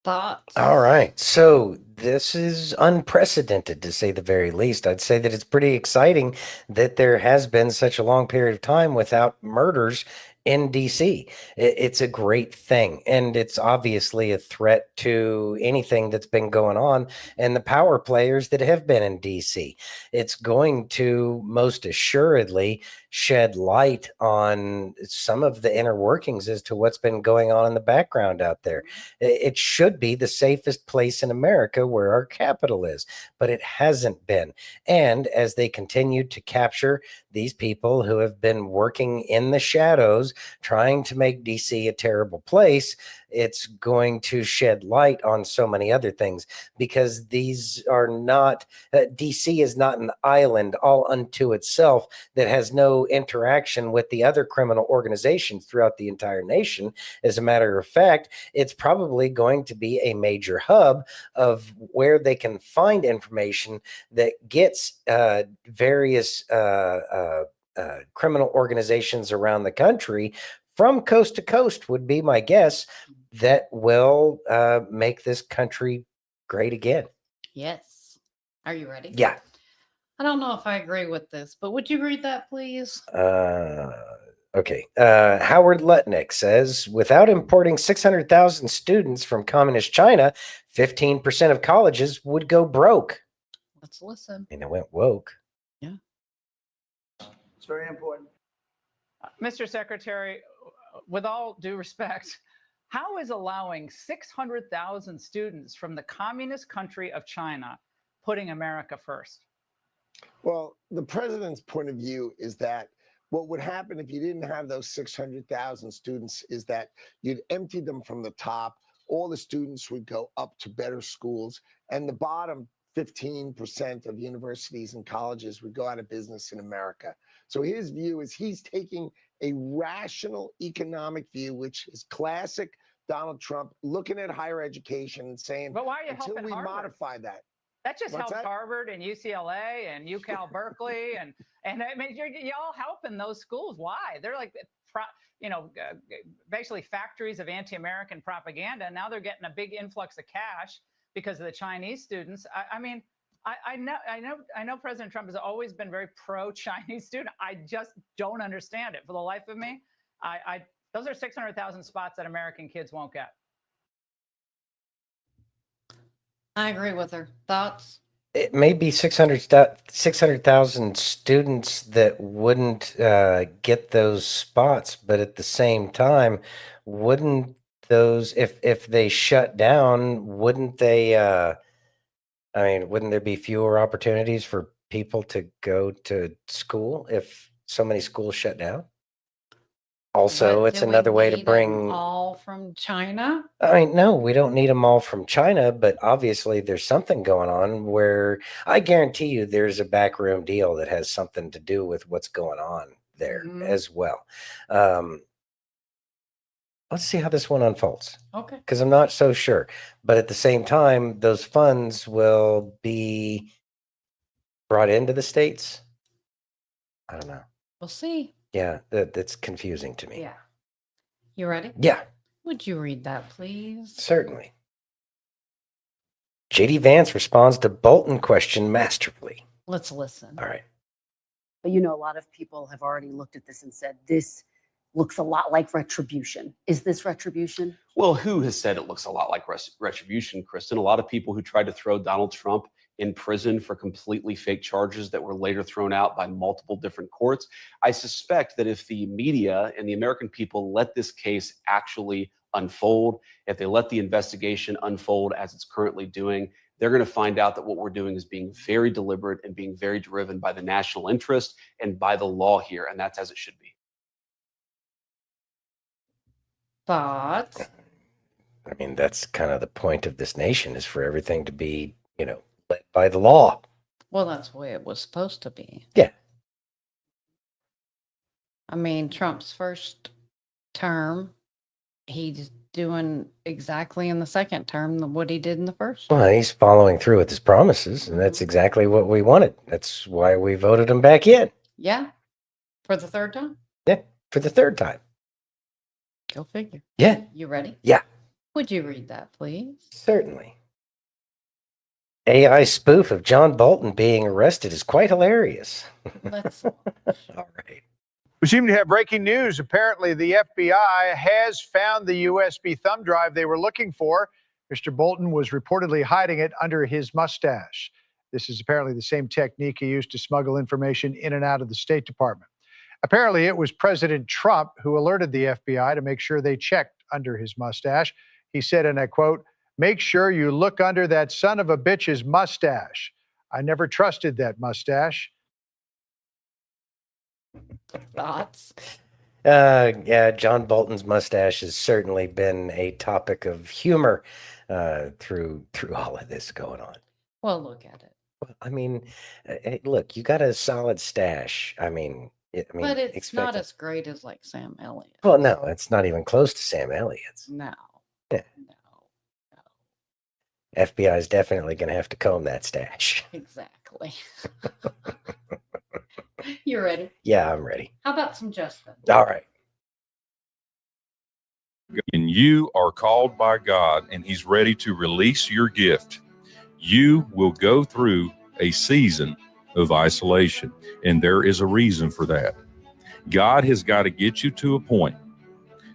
Thoughts? All right. So this is unprecedented, to say the very least. I'd say that it's pretty exciting that there has been such a long period of time without murders in DC. It's a great thing. And it's obviously a threat to anything that's been going on and the power players that have been in DC. It's going to most assuredly shed light on some of the inner workings as to what's been going on in the background out there. It should be the safest place in America where our capital is, but it hasn't been. And as they continue to capture these people who have been working in the shadows, trying to make DC a terrible place, it's going to shed light on so many other things, because these are not, DC is not an island all unto itself that has no interaction with the other criminal organizations throughout the entire nation. As a matter of fact, it's probably going to be a major hub of where they can find information that gets various criminal organizations around the country from coast to coast, would be my guess, that will make this country great again. Yes. Are you ready? Yeah. I don't know if I agree with this, but would you read that, please? Okay. Howard Lutnick says, without importing 600,000 students from communist China, 15% of colleges would go broke. Let's listen. And it went woke. Yeah. it's very important. Mr. Secretary, with all due respect, how is allowing 600,000 students from the communist country of China putting America first? Well, the president's point of view is that what would happen if you didn't have those 600,000 students is that you'd empty them from the top. All the students would go up to better schools, and the bottom 15% of universities and colleges would go out of business in America. So his view is he's taking a rational economic view, which is classic Donald Trump, looking at higher education and saying, but why are you until helping we Harvard? Modify that. That just What's helps that? Harvard and UCLA and UCal Berkeley and I mean you're all helping those schools. Why? They're like basically factories of anti-American propaganda. And now they're getting a big influx of cash because of the Chinese students. I know President Trump has always been very pro-Chinese student. I just don't understand it for the life of me. Those are 600,000 spots that American kids won't get. I agree with her. Thoughts? it may be 600,000 students that wouldn't get those spots, but at the same time, wouldn't those, if they shut down, wouldn't they, I mean, wouldn't there be fewer opportunities for people to go to school if so many schools shut down? Also, But it's do we another way to need 'em bring. all from China. I mean, no, we don't need them all from China, but obviously there's something going on where I guarantee you there's a backroom deal that has something to do with what's going on there as well. Let's see how this one unfolds. Okay. Because I'm not so sure. But at the same time, those funds will be brought into the states. I don't know. We'll see. Yeah, that's confusing to me. Yeah. You ready? Yeah, Would you read that, please? certainly. JD Vance responds to Bolton question masterfully. Let's listen. All right. But you know, a lot of people have already looked at this and said, this looks a lot like retribution. Is this retribution? Well, who has said it looks a lot like retribution, Kristen? A lot of people who tried to throw Donald Trump in prison for completely fake charges that were later thrown out by multiple different courts. I suspect that if the media and the American people let this case actually unfold, if they let the investigation unfold as it's currently doing, they're going to find out that what we're doing is being very deliberate and being very driven by the national interest and by the law here. And that's as it should be. Thoughts? I mean, that's kind of the point of this nation, is for everything to be, led by the law. Well, that's the way it was supposed to be. Yeah. I mean, Trump's first term, he's doing exactly in the second term what he did in the first. Well, he's following through with his promises, and that's exactly what we wanted. That's why we voted him back in. Yeah. For the third time? Yeah, for the third time. Go figure. Yeah. You ready? Yeah. Would you read that, please? Certainly. AI spoof of John Bolton being arrested is quite hilarious. Let's. All right. We seem to have breaking news. Apparently, the FBI has found the USB thumb drive they were looking for. Mr. Bolton was reportedly hiding it under his mustache. This is apparently the same technique he used to smuggle information in and out of the State Department. Apparently, it was President Trump who alerted the FBI to make sure they checked under his mustache. He said, and I quote, "Make sure you look under that son of a bitch's mustache. I never trusted that mustache." Thoughts? Yeah, John Bolton's mustache has certainly been a topic of humor through all of this going on. Well, look at it. I mean, hey, look, you got a solid stash. I mean, But it's expect not it. as great as like Sam Elliott. Well, no, it's not even close to Sam Elliott's. No. Yeah. FBI is definitely going to have to comb that stash. Exactly. You ready? Yeah, I'm ready. How about some Justin? All right. And you are called by God, and He's ready to release your gift. You will go through a season of isolation, and there is a reason for that. God has got to get you to a point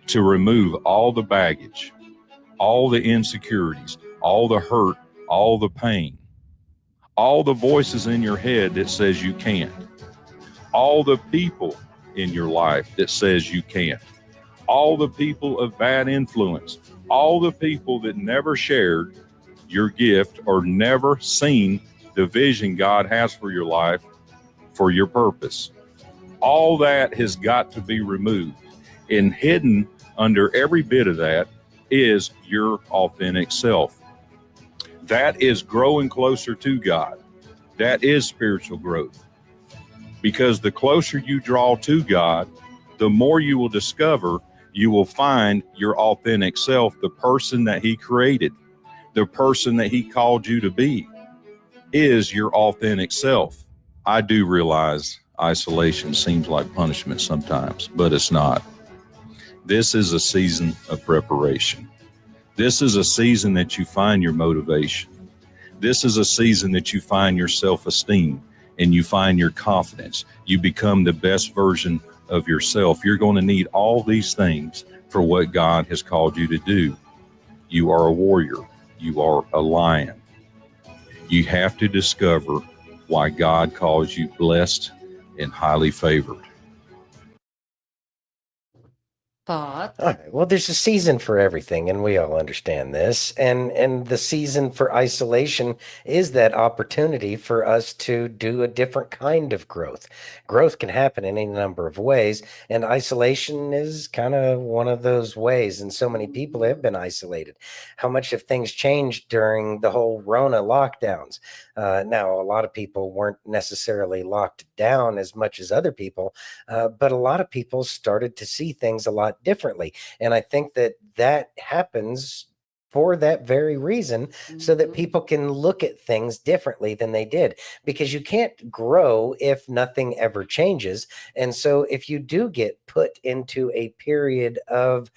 to remove all the baggage, all the insecurities, all the hurt, all the pain, all the voices in your head that says you can't, all the people in your life that says you can't, all the people of bad influence, all the people that never shared your gift or never seen the vision God has for your life, for your purpose. All that has got to be removed. And hidden under every bit of that is your authentic self. That is growing closer to God. That is spiritual growth. Because the closer you draw to God, the more you will discover, you will find your authentic self, the person that He created, the person that He called you to be, is your authentic self. I do realize isolation seems like punishment sometimes, but it's not. This is a season of preparation. This is a season that you find your motivation. This is a season that you find your self-esteem and you find your confidence. You become the best version of yourself. You're going to need all these things for what God has called you to do. You are a warrior. You are a lion. You have to discover why God calls you blessed and highly favored. All right. Well, there's a season for everything, and we all understand this. And the season for isolation is that opportunity for us to do a different kind of growth. Growth can happen in any number of ways, and isolation is kind of one of those ways. And so many people have been isolated. How much have things changed during the whole Rona lockdowns? Now, a lot of people weren't necessarily locked down as much as other people, but a lot of people started to see things a lot differently. And I think that that happens for that very reason, so that people can look at things differently than they did, because you can't grow if nothing ever changes. And so if you do get put into a period of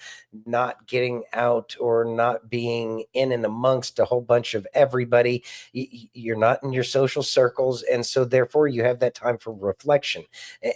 not getting out or not being in and amongst a whole bunch of everybody, you're not in your social circles. And so therefore you have that time for reflection.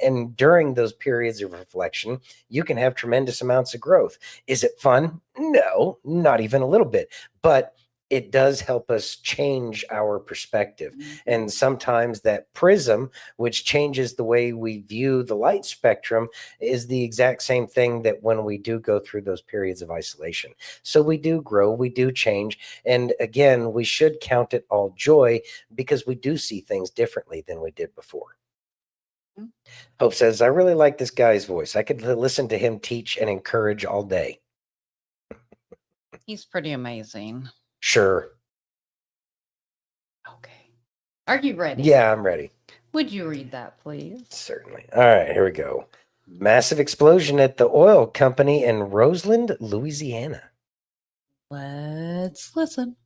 And during those periods of reflection, you can have tremendous amounts of growth. Is it fun? No, not even a little bit, but it does help us change our perspective. And sometimes that prism, which changes the way we view the light spectrum, is the exact same thing that when we do go through those periods of isolation. So we do grow, we do change. And again, we should count it all joy, because we do see things differently than we did before. Hope says, I really like this guy's voice. I could listen to him teach and encourage all day. He's pretty amazing. Sure. Are you ready? Yeah, I'm ready. Would you read that, please? Certainly. All right, here we go. Massive explosion at the oil company in Roseland, Louisiana. Let's listen.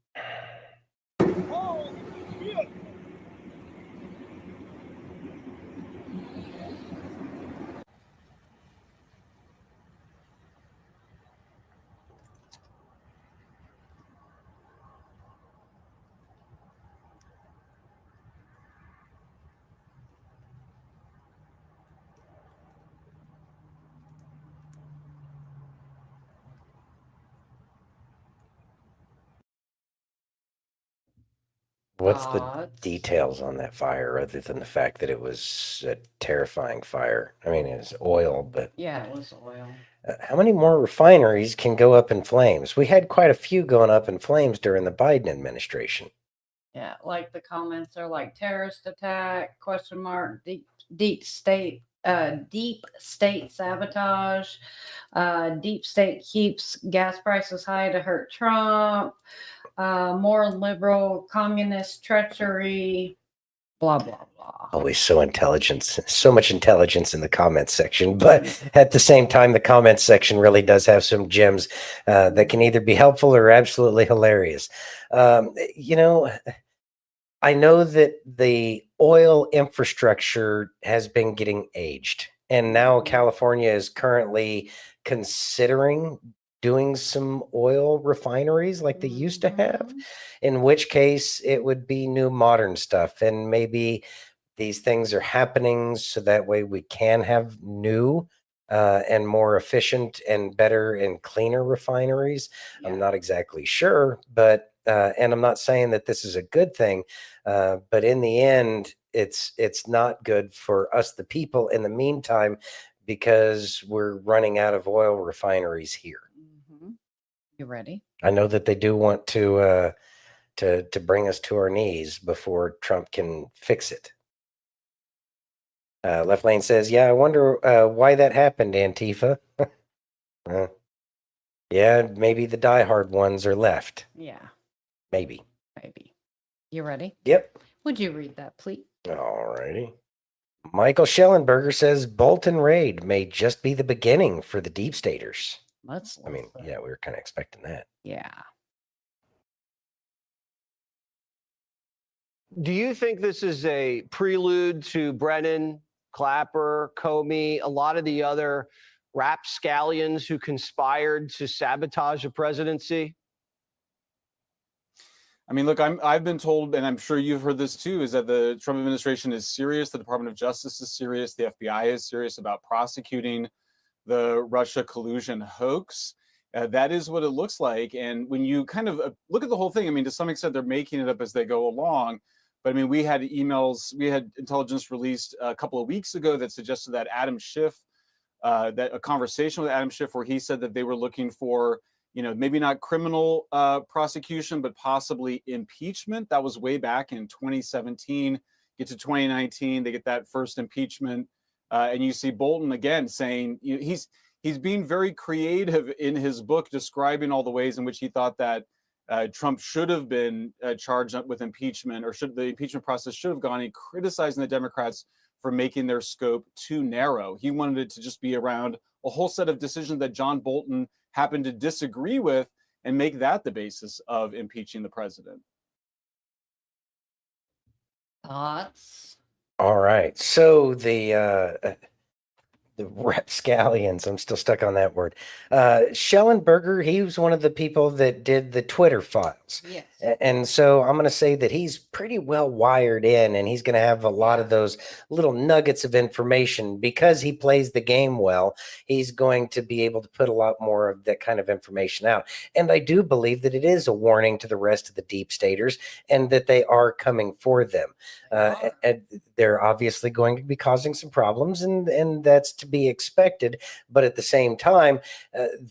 What's the details on that fire, other than the fact that it was a terrifying fire? I mean, it's oil, but Yeah, it was oil. how many more refineries can go up in flames? We had quite a few going up in flames during the Biden administration. Yeah, like the comments are like terrorist attack, question mark, deep state sabotage, deep state keeps gas prices high to hurt Trump, more liberal communist treachery, blah, blah, blah. Always so much intelligence in the comments section, but at the same time, the comments section really does have some gems that can either be helpful or absolutely hilarious. I know that the oil infrastructure has been getting aged, and now California is currently considering doing some oil refineries like they used to have, in which case it would be new modern stuff. And maybe these things are happening so that way we can have new and more efficient and better and cleaner refineries. I'm not exactly sure, but and I'm not saying that this is a good thing, but in the end, it's not good for us, the people, in the meantime, because we're running out of oil refineries here. You ready? I know that they do want to bring us to our knees before Trump can fix it. Left Lane says, yeah, I wonder why that happened, Antifa. Yeah, maybe the diehard ones are left. Yeah, Maybe. you ready? Yep. Would you read that, please? All righty. Michael Shellenberger says Bolton raid may just be the beginning for the deep staters. I mean, yeah, we were kind of expecting that. Yeah. Do you think this is a prelude to Brennan, Clapper, Comey, a lot of the other rapscallions who conspired to sabotage the presidency? I mean, look, I've been told, and I'm sure you've heard this too, is that the Trump administration is serious. The Department of Justice is serious. The FBI is serious about prosecuting the Russia collusion hoax. That is what it looks like. And when you kind of look at the whole thing, I mean, to some extent, they're making it up as they go along. But I mean, we had intelligence released a couple of weeks ago that suggested that Adam Schiff, that a conversation with Adam Schiff where he said that they were looking for, maybe not criminal prosecution, but possibly impeachment. That was way back in 2017. Get to 2019, they get that first impeachment. And you see Bolton again saying, he's being very creative in his book, describing all the ways in which he thought that Trump should have been charged with impeachment, or the impeachment process should have gone, and criticizing the Democrats for making their scope too narrow. He wanted it to just be around a whole set of decisions that John Bolton happened to disagree with and make that the basis of impeaching the president. Thoughts? All right. So the rapscallions, I'm still stuck on that word. Shellenberger, he was one of the people that did the Twitter files. Yes. And so I'm going to say that he's pretty well wired in, and he's going to have a lot of those little nuggets of information. Because he plays the game well, he's going to be able to put a lot more of that kind of information out. And I do believe that it is a warning to the rest of the deep staters, and that they are coming for them. And they're obviously going to be causing some problems, and that's to be expected. But at the same time,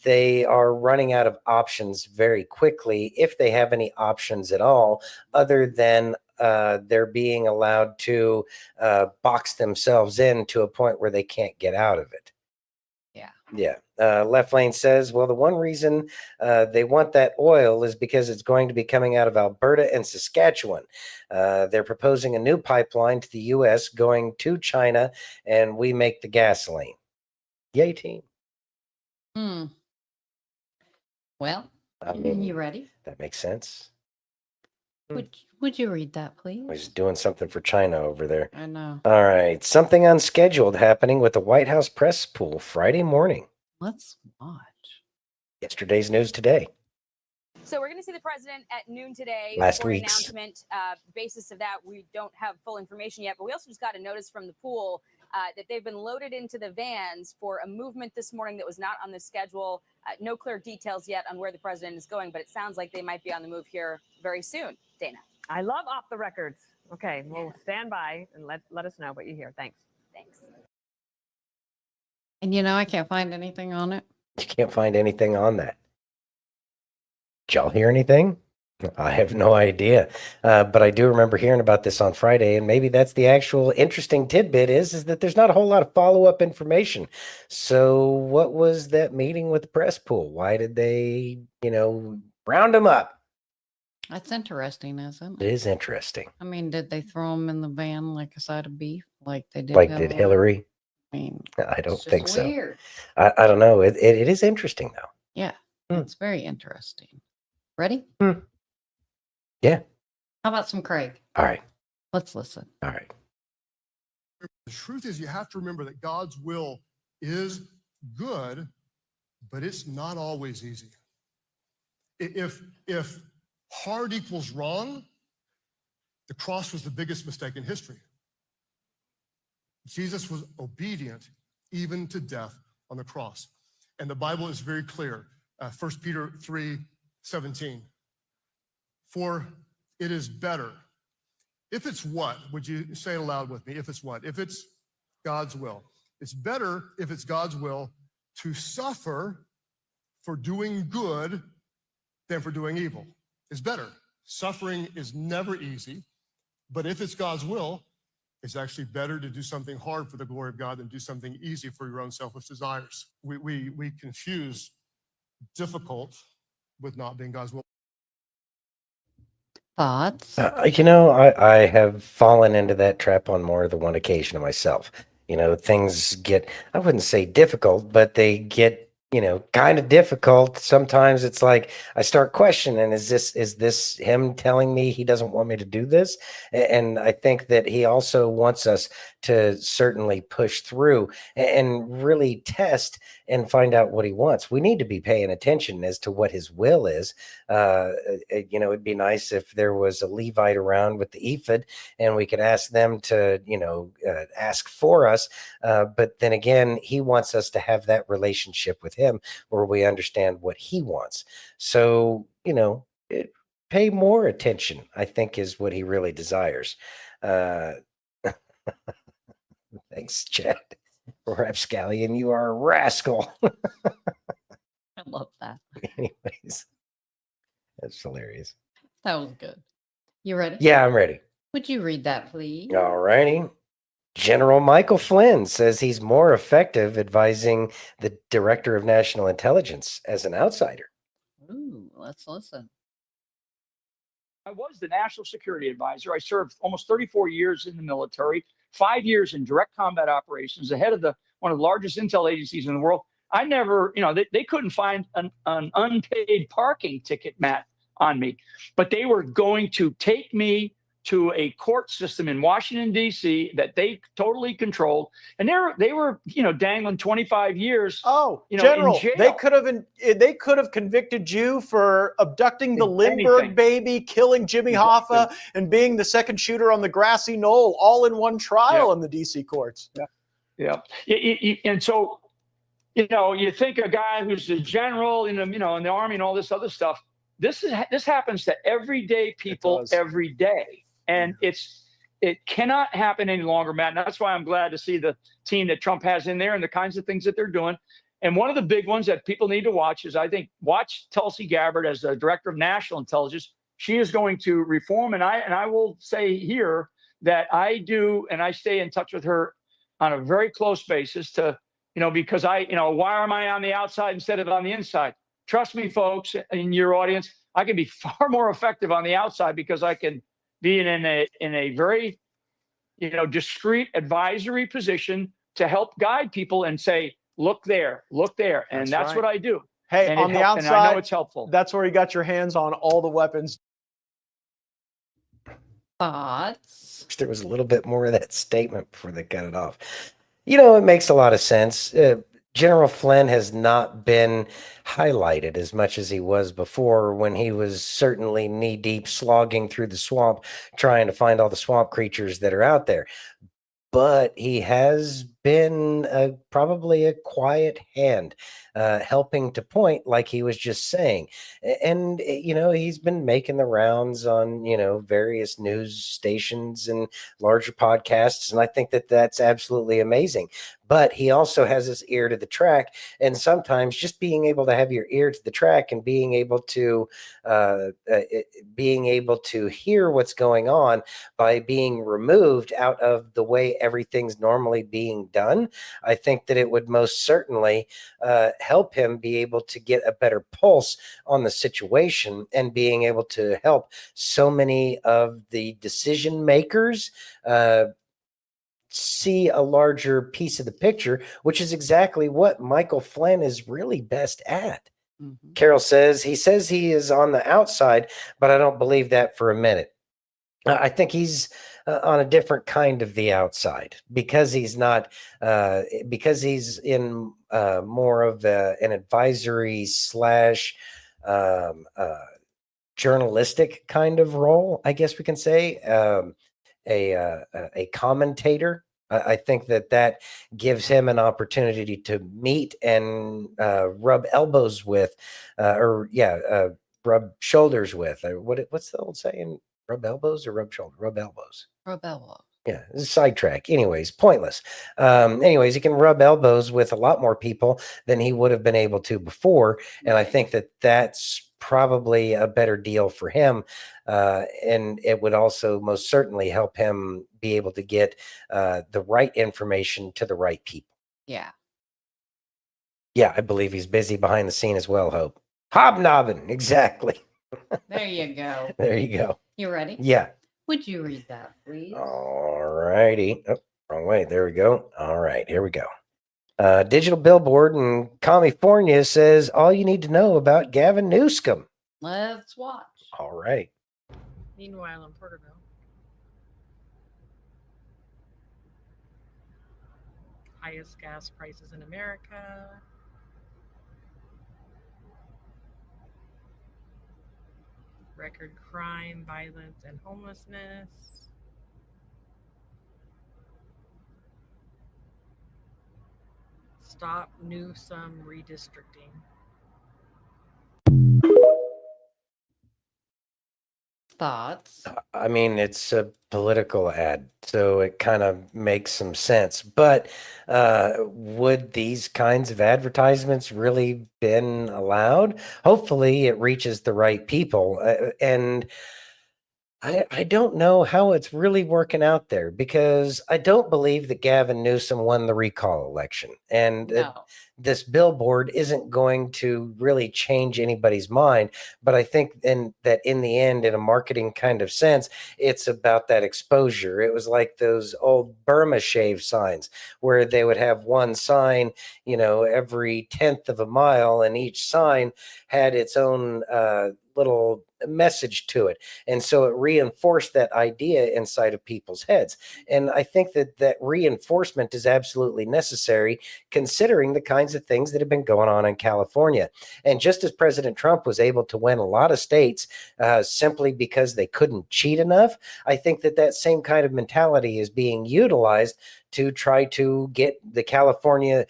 they are running out of options very quickly, if they have any options at all, other than they're being allowed to box themselves in to a point where they can't get out of it. Yeah. Left Lane says, well, the one reason they want that oil is because it's going to be coming out of Alberta and Saskatchewan. They're proposing a new pipeline to the U.S. going to China, and we make the gasoline. Yay, team. Well, I mean, you ready? That makes sense. Would you read that, please? He's doing something for China over there. I know. All right. Something unscheduled happening with the White House press pool Friday morning. Let's watch. Yesterday's news today. So we're going to see the president at noon today. Last for an week's. announcement. Basis of that, we don't have full information yet, but we also just got a notice from the pool that they've been loaded into the vans for a movement this morning that was not on the schedule. No clear details yet on where the president is going, but it sounds like they might be on the move here very soon. Dana. I love off the records. Okay, we'll stand by and let us know what you hear. Thanks. Thanks. And I can't find anything on it. You can't find anything on that. Did y'all hear anything? I have no idea. But I do remember hearing about this on Friday, and maybe that's the actual interesting tidbit is that there's not a whole lot of follow-up information. So what was that meeting with the press pool? Why did they, round them up? That's interesting, isn't It it? is interesting. I mean, did they throw them in the van like a side of beef, like they did? Like did Hillary? I mean, I don't it's just think so. weird. I don't know. It is interesting, though. Yeah, it's very interesting. Ready? Yeah. How about some Craig? All right. Let's listen. All right. The truth is, you have to remember that God's will is good, but it's not always easy. If hard equals wrong, the cross was the biggest mistake in history. Jesus was obedient even to death on the cross. And the Bible is very clear. 1 Peter 3:17. For it is better. If it's what? Would you say it aloud with me? If it's what? If it's God's will. It's better, if it's God's will, to suffer for doing good than for doing evil. It's better. Suffering is never easy, but if it's God's will, it's actually better to do something hard for the glory of God than do something easy for your own selfish desires. We confuse difficult with not being God's will. Thoughts? I have fallen into that trap on more than one occasion myself. Things get, I wouldn't say difficult, but they get, kind of difficult. Sometimes it's like I start questioning, is this him telling me he doesn't want me to do this? And I think that he also wants us to certainly push through and really test and find out what he wants. We need to be paying attention as to what his will is. It'd be nice if there was a Levite around with the ephod and we could ask them to, ask for us. But then again, he wants us to have that relationship with him. him where we understand what he wants. So, pay more attention, I think, is what he really desires. Thanks, Chad. Rapscallion, you are a rascal. I love that. Anyways, that's hilarious. That was good. You ready? Yeah, I'm ready. Would you read that, please? All righty. General Michael Flynn says he's more effective advising the Director of National Intelligence as an outsider. Ooh, let's listen. I was the national security advisor. I served almost 34 years in the military, 5 years in direct combat operations, the head of one of the largest intel agencies in the world. I never, they couldn't find an unpaid parking ticket, Matt, on me, but they were going to take me to a court system in Washington, D.C. that they totally controlled. And they were dangling 25 years. Oh, in General, jail. they could have convicted you for abducting the Lindbergh baby, killing Jimmy Hoffa, and being the second shooter on the grassy knoll, all in one trial in the D.C. courts. Yeah. And so, you think a guy who's a general in the Army and all this other stuff, this happens to everyday people every day. And it cannot happen any longer, Matt. And that's why I'm glad to see the team that Trump has in there and the kinds of things that they're doing. And one of the big ones that people need to watch is, I think, watch Tulsi Gabbard as the Director of National Intelligence. She is going to reform. And I will say here that I do, and I stay in touch with her on a very close basis to, because why am I on the outside instead of on the inside? Trust me, folks, in your audience, I can be far more effective on the outside because I can be in a very, discreet advisory position to help guide people and say, look there. And that's right. what I do. Hey, and on the outside, and I know it's helpful. That's where you got your hands on all the weapons. Thoughts? There was a little bit more of that statement before they cut it off. It makes a lot of sense. General Flynn has not been highlighted as much as he was before, when he was certainly knee-deep slogging through the swamp, trying to find all the swamp creatures that are out there. But he has been probably a quiet hand, helping to point, like he was just saying. And, he's been making the rounds on, various news stations and larger podcasts. And I think that that's absolutely amazing. But he also has his ear to the track. And sometimes just being able to have your ear to the track and being able to hear what's going on by being removed out of the way everything's normally being done, I think that it would most certainly help him be able to get a better pulse on the situation, and being able to help so many of the decision makers see a larger piece of the picture, which is exactly what Michael Flynn is really best at. Mm-hmm. Carol says he is on the outside, but I don't believe that for a minute. I think he's on a different kind of the outside, because he's not, because he's in more of an advisory / journalistic kind of role, I guess we can say, a commentator. I think that gives him an opportunity to meet and rub elbows with, rub shoulders with. What's the old saying? Rub elbows or rub shoulder? Rub elbows. Rub elbows. Yeah, sidetrack. Anyways, pointless. He can rub elbows with a lot more people than he would have been able to before. And I think that that's probably a better deal for him. And it would also most certainly help him be able to get the right information to the right people. Yeah. Yeah, I believe he's busy behind the scene as well, Hope. Hobnobbing. Exactly. There you go. There you go. You ready? Yeah. Would you read that, please? All righty. Oh, wrong way. There we go. All right, here we go. Digital Billboard in Commiefornia says all you need to know about Gavin Newscum. Let's watch. All right. Meanwhile, in Porterville. Highest gas prices in America. Record crime, violence, and homelessness. stop Newscum redistricting. Thoughts? I mean, it's a political ad, so it kind of makes some sense. But would these kinds of advertisements really been allowed? Hopefully, it reaches the right people. And I don't know how it's really working out there, because I don't believe that Gavin Newsom won the recall election. And No. this billboard isn't going to really change anybody's mind. But I think that in the end, in a marketing kind of sense, it's about that exposure. It was like those old Burma shave signs where they would have one sign, every 1/10 of a mile, and each sign had its own little message to it. And so it reinforced that idea inside of people's heads. And I think that reinforcement is absolutely necessary, considering the kinds of things that have been going on in California. And just as President Trump was able to win a lot of states simply because they couldn't cheat enough, I think that same kind of mentality is being utilized to try to get the California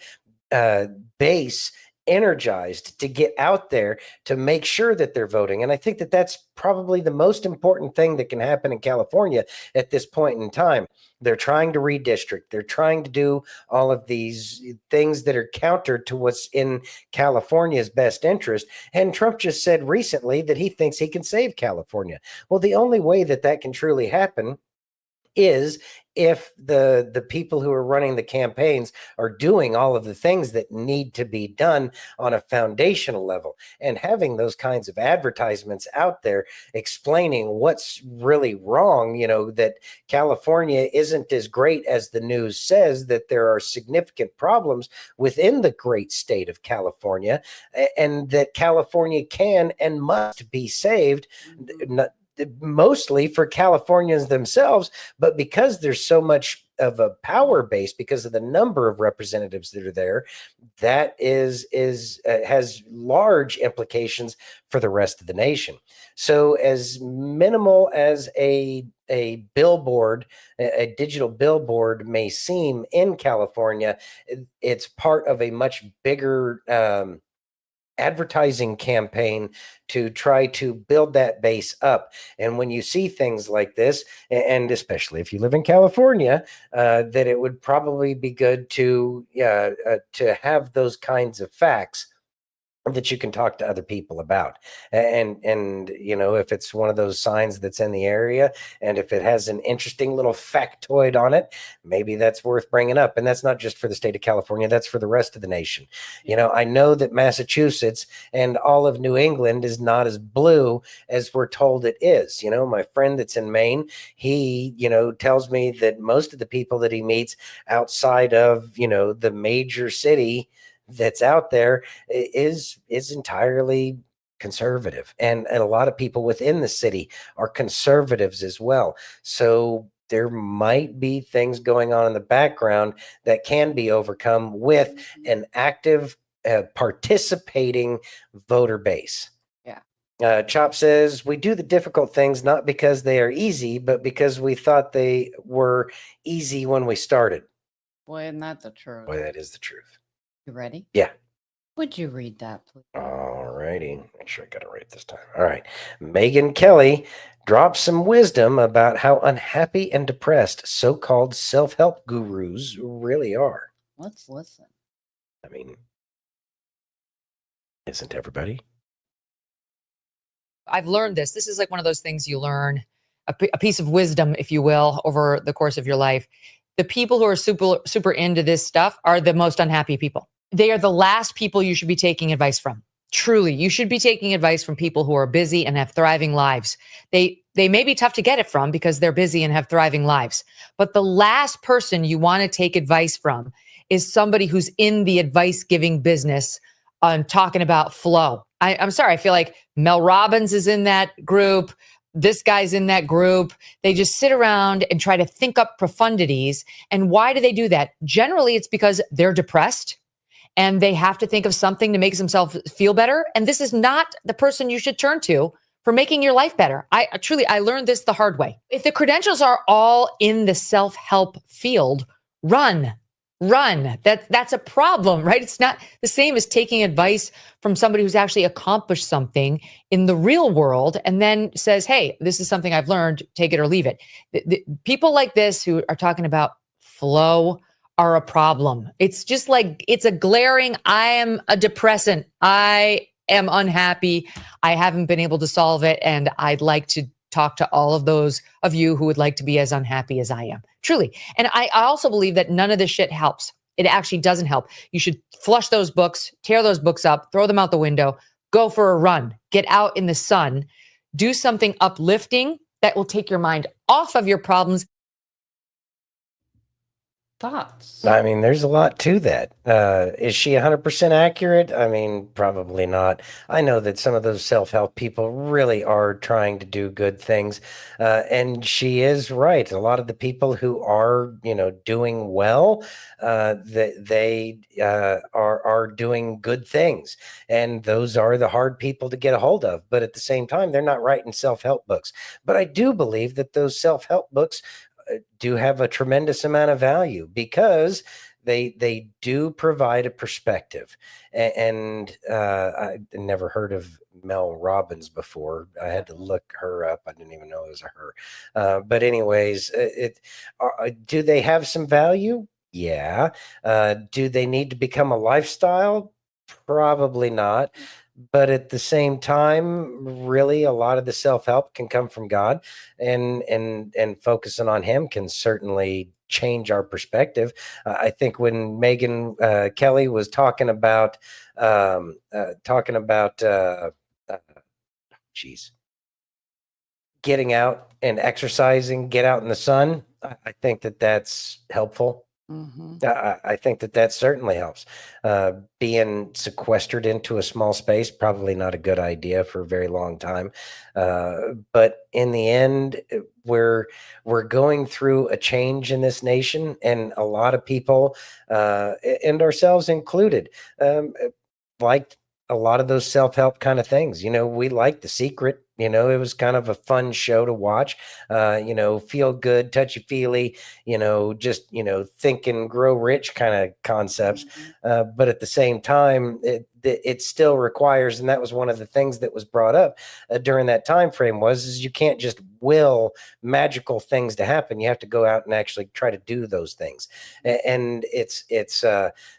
base energized to get out there to make sure that they're voting. And I think that that's probably the most important thing that can happen in California at this point in time. They're trying to redistrict. They're trying to do all of these things that are counter to what's in California's best interest. And Trump just said recently that he thinks he can save California. Well, the only way that can truly happen is if the people who are running the campaigns are doing all of the things that need to be done on a foundational level, and having those kinds of advertisements out there explaining what's really wrong, that California isn't as great as the news says, that there are significant problems within the great state of California, and that California can and must be saved, mostly for Californians themselves, but because there's so much of a power base, because of the number of representatives that are there, that has large implications for the rest of the nation. So as minimal as a billboard, a digital billboard may seem in California, it's part of a much bigger advertising campaign to try to build that base up. And when you see things like this, and especially if you live in California, that it would probably be good to have those kinds of facts that you can talk to other people about. And if it's one of those signs that's in the area, and if it has an interesting little factoid on it, maybe that's worth bringing up. And that's not just for the state of California, that's for the rest of the nation. I know that Massachusetts and all of New England is not as blue as we're told it is. My friend that's in Maine, he tells me that most of the people that he meets outside of the major city that's out there is entirely conservative, and a lot of people within the city are conservatives as well. So there might be things going on in the background that can be overcome with an active participating voter base. Chop says, we do the difficult things not because they are easy, but because we thought they were easy when we started. Boy, isn't that the truth? Boy, that is the truth. You ready? Yeah. Would you read that, please? All righty. Make sure I got it right this time. All right. Megyn Kelly drops some wisdom about how unhappy and depressed so-called self-help gurus really are. Let's listen. I mean, isn't everybody? I've learned this. This is like one of those things you learn, a piece of wisdom, if you will, over the course of your life. The people who are super into this stuff are the most unhappy people. They are the last people you should be taking advice from. Truly, you should be taking advice from people who are busy and have thriving lives. They may be tough to get it from because they're busy and have thriving lives. But the last person you want to take advice from is somebody who's in the advice giving business on talking about flow. I'm sorry. I feel like Mel Robbins is in that group. This guy's in that group. They just sit around and try to think up profundities. And why do they do that? Generally, it's because they're depressed and they have to think of something to make themselves feel better. And this is not the person you should turn to for making your life better. I learned this the hard way. If the credentials are all in the self-help field, run Run. That's a problem, right? It's not the same as taking advice from somebody who's actually accomplished something in the real world and then says, hey, this is something I've learned, take it or leave it. The people like this who are talking about flow are a problem. It's just like, it's a glaring, I am a depressant. I am unhappy. I haven't been able to solve it. And I'd like to talk to all of those of you who would like to be as unhappy as I am. Truly. And I also believe that none of this shit helps. It actually doesn't help. You should flush those books, tear those books up, throw them out the window, go for a run, get out in the sun, do something uplifting that will take your mind off of your problems. Thoughts? I mean, there's a lot to that. Is she 100% accurate? I mean, probably not. I know that some of those self-help people really are trying to do good things. And she is right. A lot of the people who are, doing well, they are doing good things. And those are the hard people to get a hold of. But at the same time, they're not writing self-help books. But I do believe that those self-help books do have a tremendous amount of value because they do provide a perspective. And I never heard of Mel Robbins before. I had to look her up. I didn't even know it was a her. But anyways, do they have some value? Yeah. Do they need to become a lifestyle? Probably not. But at the same time, really, a lot of the self-help can come from God, and focusing on Him can certainly change our perspective. I think when Megyn Kelly was talking about getting out and exercising, get out in the sun, I think that that's helpful. I think that certainly helps. Being sequestered into a small space, probably not a good idea for a very long time. But in the end, we're going through a change in this nation, and a lot of people, and ourselves included, like a lot of those self-help kind of things. We like The Secret. It was kind of a fun show to watch. Feel good, touchy-feely, just, think and grow rich kind of concepts. But at the same time, it still requires, and that was one of the things that was brought up during that time frame, is you can't just will magical things to happen. You have to go out and actually try to do those things. And it's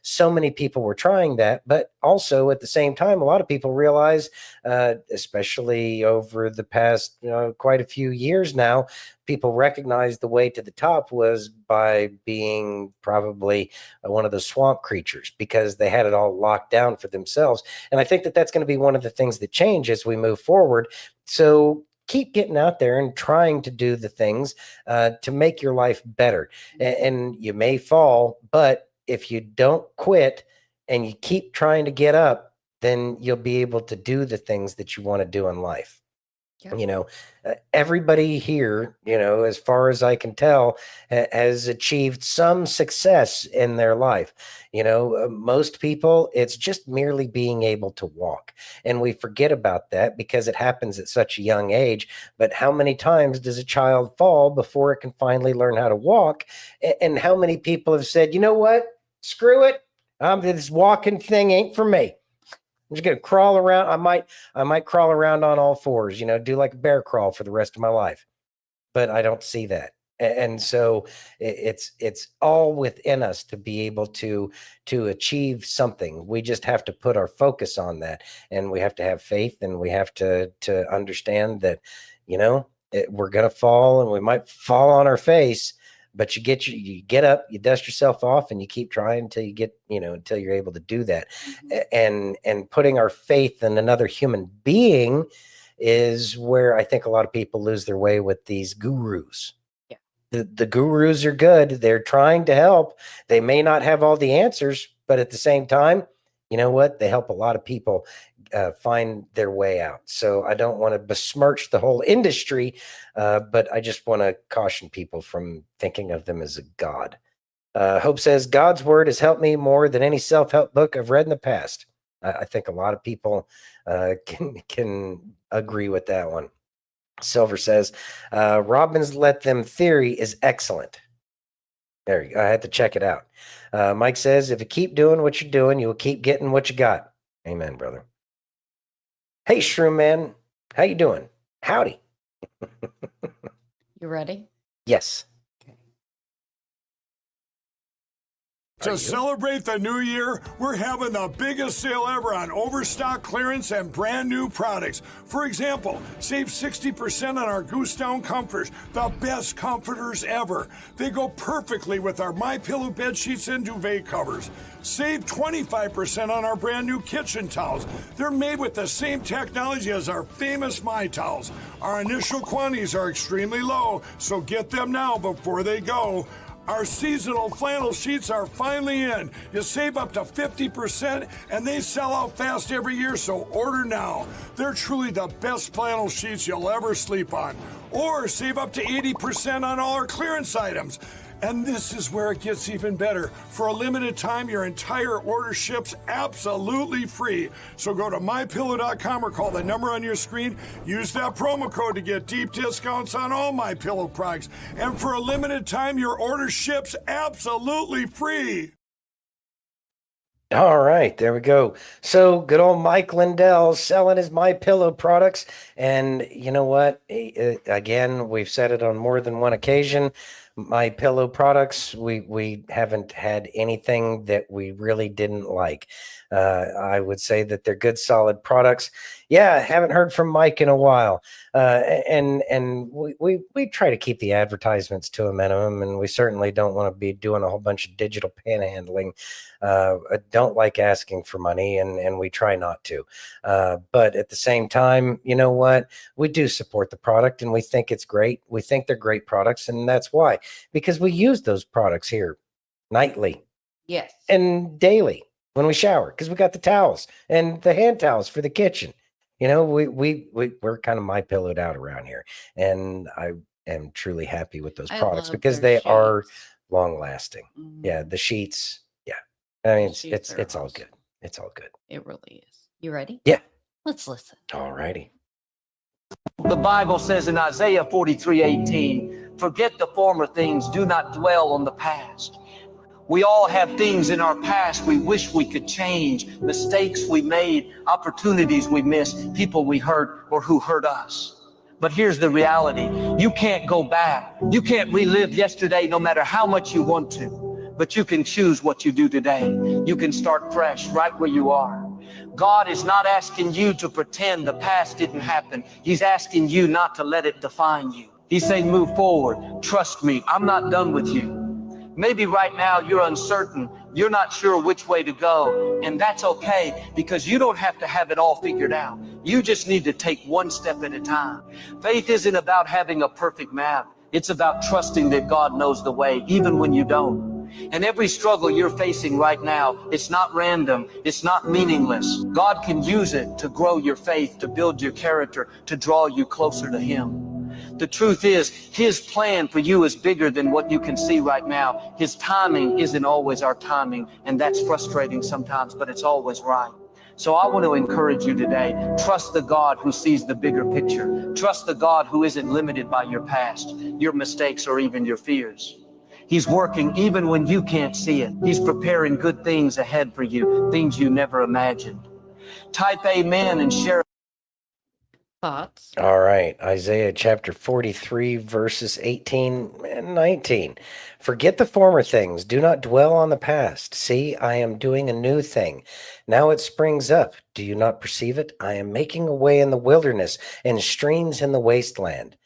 so many people were trying that, but also at the same time, a lot of people realize, especially over the past quite a few years now, people recognize the way to the top was by being probably one of the swamp creatures, because they had it all locked down for themselves. And I think that that's going to be one of the things that change as we move forward. So keep getting out there and trying to do the things to make your life better. And you may fall, but if you don't quit and you keep trying to get up, then you'll be able to do the things that you want to do in life. Everybody here, as far as I can tell, has achieved some success in their life. Most people, it's just merely being able to walk. And we forget about that because it happens at such a young age. But how many times does a child fall before it can finally learn how to walk? And how many people have said, you know what? Screw it. This walking thing ain't for me. I'm just going to crawl around. I might crawl around on all fours, do like a bear crawl for the rest of my life. But I don't see that. And so it's all within us to be able to achieve something. We just have to put our focus on that, and we have to have faith, and we have to understand that, we're going to fall, and we might fall on our face. But you get up, you dust yourself off, and you keep trying until you get, until you're able to do that. And putting our faith in another human being is where I think a lot of people lose their way with these gurus. Yeah. The gurus are good. They're trying to help. They may not have all the answers, but at the same time, you know what? They help a lot of people find their way out. So I don't want to besmirch the whole industry, but I just want to caution people from thinking of them as a god. Hope says, God's word has helped me more than any self-help book I've read in the past. I think a lot of people can agree with that one. Silver says, Robbins' Let Them theory is excellent. There you go. I had to check it out. Mike says, if you keep doing what you're doing, you will keep getting what you got. Amen, brother. Hey, Shroom Man. How you doing? Howdy. You ready? Yes. To celebrate the new year, we're having the biggest sale ever on overstock clearance and brand new products. For example, save 60% on our Goose Down comforters, the best comforters ever. They go perfectly with our MyPillow bed sheets and duvet covers. Save 25% on our brand new kitchen towels. They're made with the same technology as our famous My Towels. Our initial quantities are extremely low, so get them now before they go. Our seasonal flannel sheets are finally in. You save up to 50% and they sell out fast every year, so order now. They're truly the best flannel sheets you'll ever sleep on. Or save up to 80% on all our clearance items. And this is where it gets even better. For a limited time, your entire order ships absolutely free. So go to MyPillow.com or call the number on your screen. Use that promo code to get deep discounts on all MyPillow products. And for a limited time, your order ships absolutely free. All right, there we go. So good old Mike Lindell selling his MyPillow products. And you know what? Again, we've said it on more than one occasion. MyPillow products, we haven't had anything that we really didn't like. I would say that they're good, solid products. Yeah, haven't heard from Mike in a while. And we try to keep the advertisements to a minimum, and we certainly don't want to be doing a whole bunch of digital panhandling. I don't like asking for money, and we try not to. But at the same time, you know what? We do support the product, and we think it's great. We think they're great products, and that's why. Because we use those products here nightly. Yes. And daily when we shower, because we got the towels and the hand towels for the kitchen. You know, we're kind of MyPillowed out around here, and I am truly happy with those products because they are long lasting. Mm-hmm. Yeah, the sheets. Yeah, I mean it's all good. It's all good. It really is. You ready? Yeah. Let's listen. All righty. The Bible says in Isaiah 43:18, forget the former things, do not dwell on the past. We all have things in our past we wish we could change, mistakes we made, opportunities we missed, people we hurt or who hurt us. But here's the reality. You can't go back. You can't relive yesterday no matter how much you want to. But you can choose what you do today. You can start fresh right where you are. God is not asking you to pretend the past didn't happen. He's asking you not to let it define you. He's saying, move forward. Trust me, I'm not done with you. Maybe right now you're uncertain. You're not sure which way to go. And that's okay, because you don't have to have it all figured out. You just need to take one step at a time. Faith isn't about having a perfect map. It's about trusting that God knows the way, even when you don't. And every struggle you're facing right now, it's not random, it's not meaningless. God can use it to grow your faith, to build your character, to draw you closer to Him. The truth is, His plan for you is bigger than what you can see right now. His timing isn't always our timing, and that's frustrating sometimes, but it's always right. So I want to encourage you today, trust the God who sees the bigger picture. Trust the God who isn't limited by your past, your mistakes, or even your fears. He's working even when you can't see it. He's preparing good things ahead for you, things you never imagined. Type amen and share. Thoughts? All right. Isaiah chapter 43, verses 18 and 19. Forget the former things. Do not dwell on the past. See, I am doing a new thing. Now it springs up. Do you not perceive it? I am making a way in the wilderness and streams in the wasteland.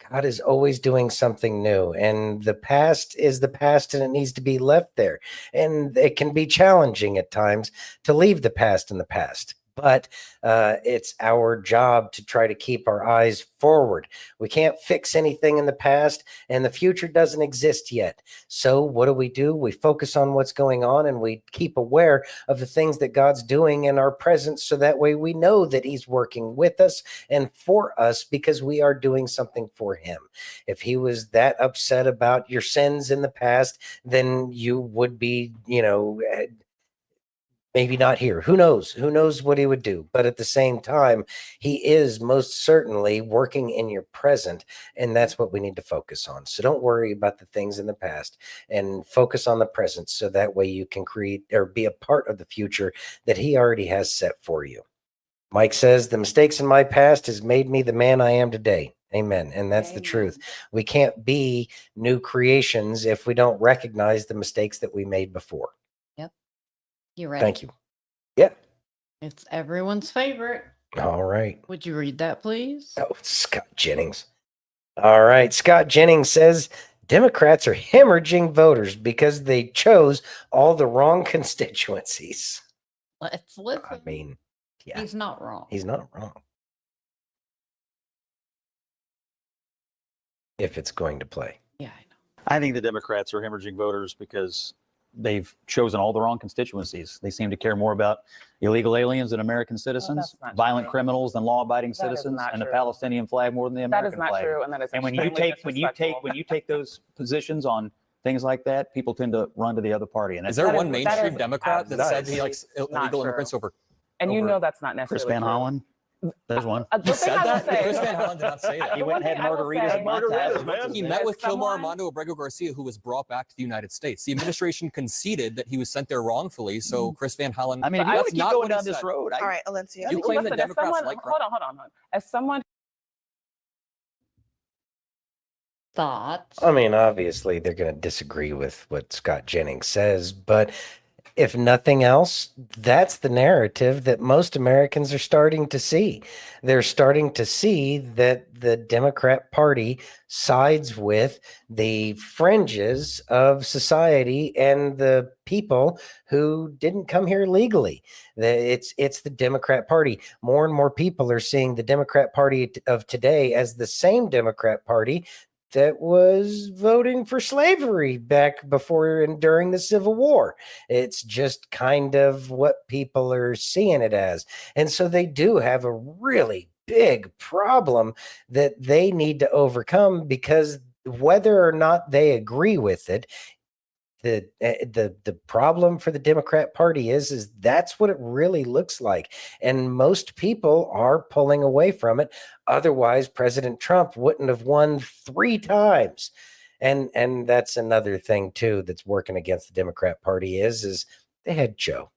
God is always doing something new, and the past is the past, and it needs to be left there. And it can be challenging at times to leave the past in the past. But it's our job to try to keep our eyes forward. We can't fix anything in the past, and the future doesn't exist yet. So what do? We focus on what's going on, and we keep aware of the things that God's doing in our presence, so that way we know that He's working with us and for us, because we are doing something for Him. If He was that upset about your sins in the past, then you would be, Maybe not here. Who knows? Who knows what he would do? But at the same time, he is most certainly working in your present. And that's what we need to focus on. So don't worry about the things in the past and focus on the present. So that way you can create or be a part of the future that he already has set for you. Mike says, the mistakes in my past has made me the man I am today. Amen. And that's the truth. We can't be new creations if we don't recognize the mistakes that we made before. Yep. You ready? Thank you. Yeah. It's everyone's favorite. All right. Would you read that, please? Oh, Scott Jennings. All right. Scott Jennings says Democrats are hemorrhaging voters because they chose all the wrong constituencies. Let's listen. I mean, yeah. He's not wrong. He's not wrong. If it's going to play. Yeah, I think the Democrats are hemorrhaging voters because they've chosen all the wrong constituencies. They seem to care more about illegal aliens than American citizens, violent criminals than law-abiding citizens, and the Palestinian flag more than the American flag. That is not true, and that is when you take those positions on things like that, people tend to run to the other party. And is there one mainstream Democrat that said he likes illegal immigrants over? And you know that's not necessarily Chris Van true. Hollen? There's one. He said that? Chris Van Hollen did not say that. He went and had margaritas at my tavern. He met with Kilmar Armando Abrego Garcia, who was brought back to the United States. The administration conceded that he was sent there wrongfully. So Chris Van Hollen. I mean, if you want to keep going down this road. All right, Alencia. You claim that Democrats like. Hold on. As someone. Thoughts? I mean, obviously, they're going to disagree with what Scott Jennings says, but if nothing else, that's the narrative that most Americans are starting to see. They're starting to see that the Democrat Party sides with the fringes of society and the people who didn't come here legally. It's the Democrat Party. More and more people are seeing the Democrat Party of today as the same Democrat Party that was voting for slavery back before and during the Civil War. It's just kind of what people are seeing it as. And so they do have a really big problem that they need to overcome, because whether or not they agree with it, the problem for the Democrat Party is that's what it really looks like. And most people are pulling away from it. Otherwise, President Trump wouldn't have won 3 times. And that's another thing, too, that's working against the Democrat Party is they had Joe.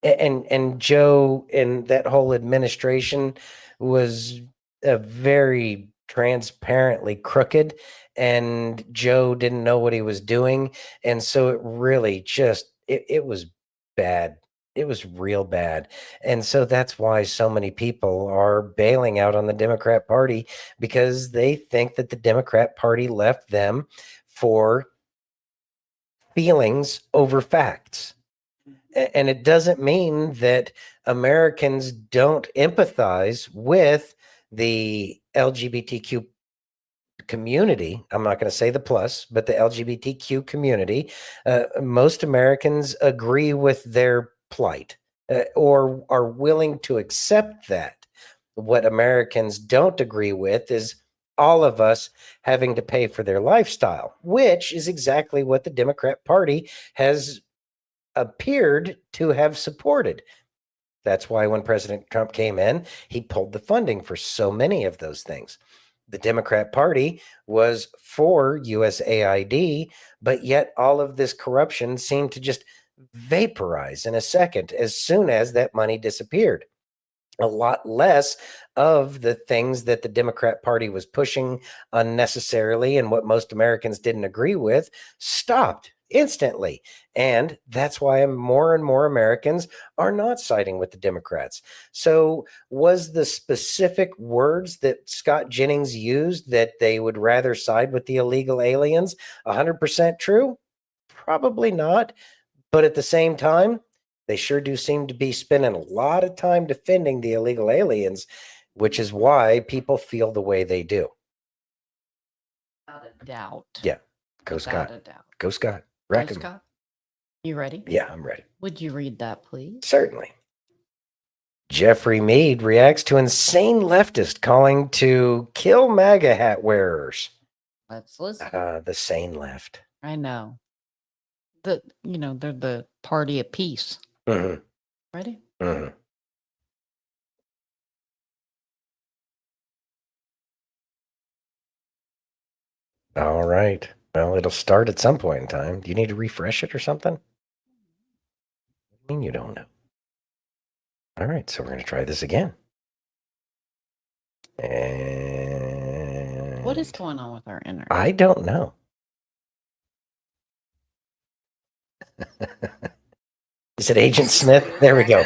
And Joe and that whole administration was a very transparently crooked, and Joe didn't know what he was doing. And so it really just, it was bad. It was real bad. And so that's why so many people are bailing out on the Democrat Party, because they think that the Democrat Party left them for feelings over facts. And it doesn't mean that Americans don't empathize with the LGBTQ community. I'm not going to say the plus, but the LGBTQ community. Most Americans agree with their plight or are willing to accept that. What Americans don't agree with is all of us having to pay for their lifestyle, which is exactly what the Democrat Party has appeared to have supported. That's why when President Trump came in, he pulled the funding for so many of those things. The Democrat Party was for USAID, but yet all of this corruption seemed to just vaporize in a second as soon as that money disappeared. A lot less of the things that the Democrat Party was pushing unnecessarily and what most Americans didn't agree with stopped instantly. And that's why more and more Americans are not siding with the Democrats. So was the specific words that Scott Jennings used, that they would rather side with the illegal aliens, 100% true? Probably not. But at the same time, they sure do seem to be spending a lot of time defending the illegal aliens, which is why people feel the way they do. Without a doubt. Yeah. Go Without Scott. a doubt. Go Scott. Go, Reckon. Scott. You ready? Yeah, I'm ready. Would you read that, please? Certainly. Jeffrey Mead reacts to insane leftist calling to kill MAGA hat wearers. Let's listen. The sane left. I know. They're the party of peace. Mhm. Ready? Mhm. All right. Well, it'll start at some point in time. Do you need to refresh it or something? I mean, you don't know. All right, so we're going to try this again. And What is going on with our internet? I don't know. Is it Agent Smith? There we go.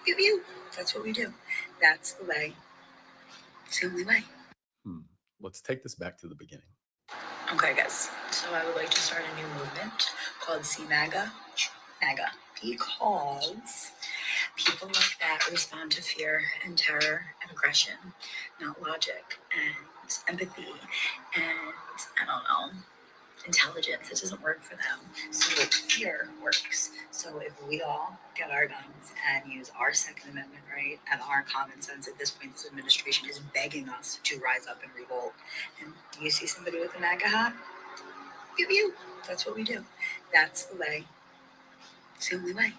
Pew pew. That's what we do. That's the way. It's the only way. Let's take this back to the beginning. Okay, guys. So I would like to start a new movement called CMAGA. MAGA. Because people like that respond to fear and terror and aggression, not logic and empathy and, I don't know, intelligence. It doesn't work for them. So fear works. So if we all get our guns and use our Second Amendment right and our common sense, at this point, this administration is begging us to rise up and revolt. And you see somebody with a MAGA hat? Pew pew. That's what we do. That's the way. It's the only way.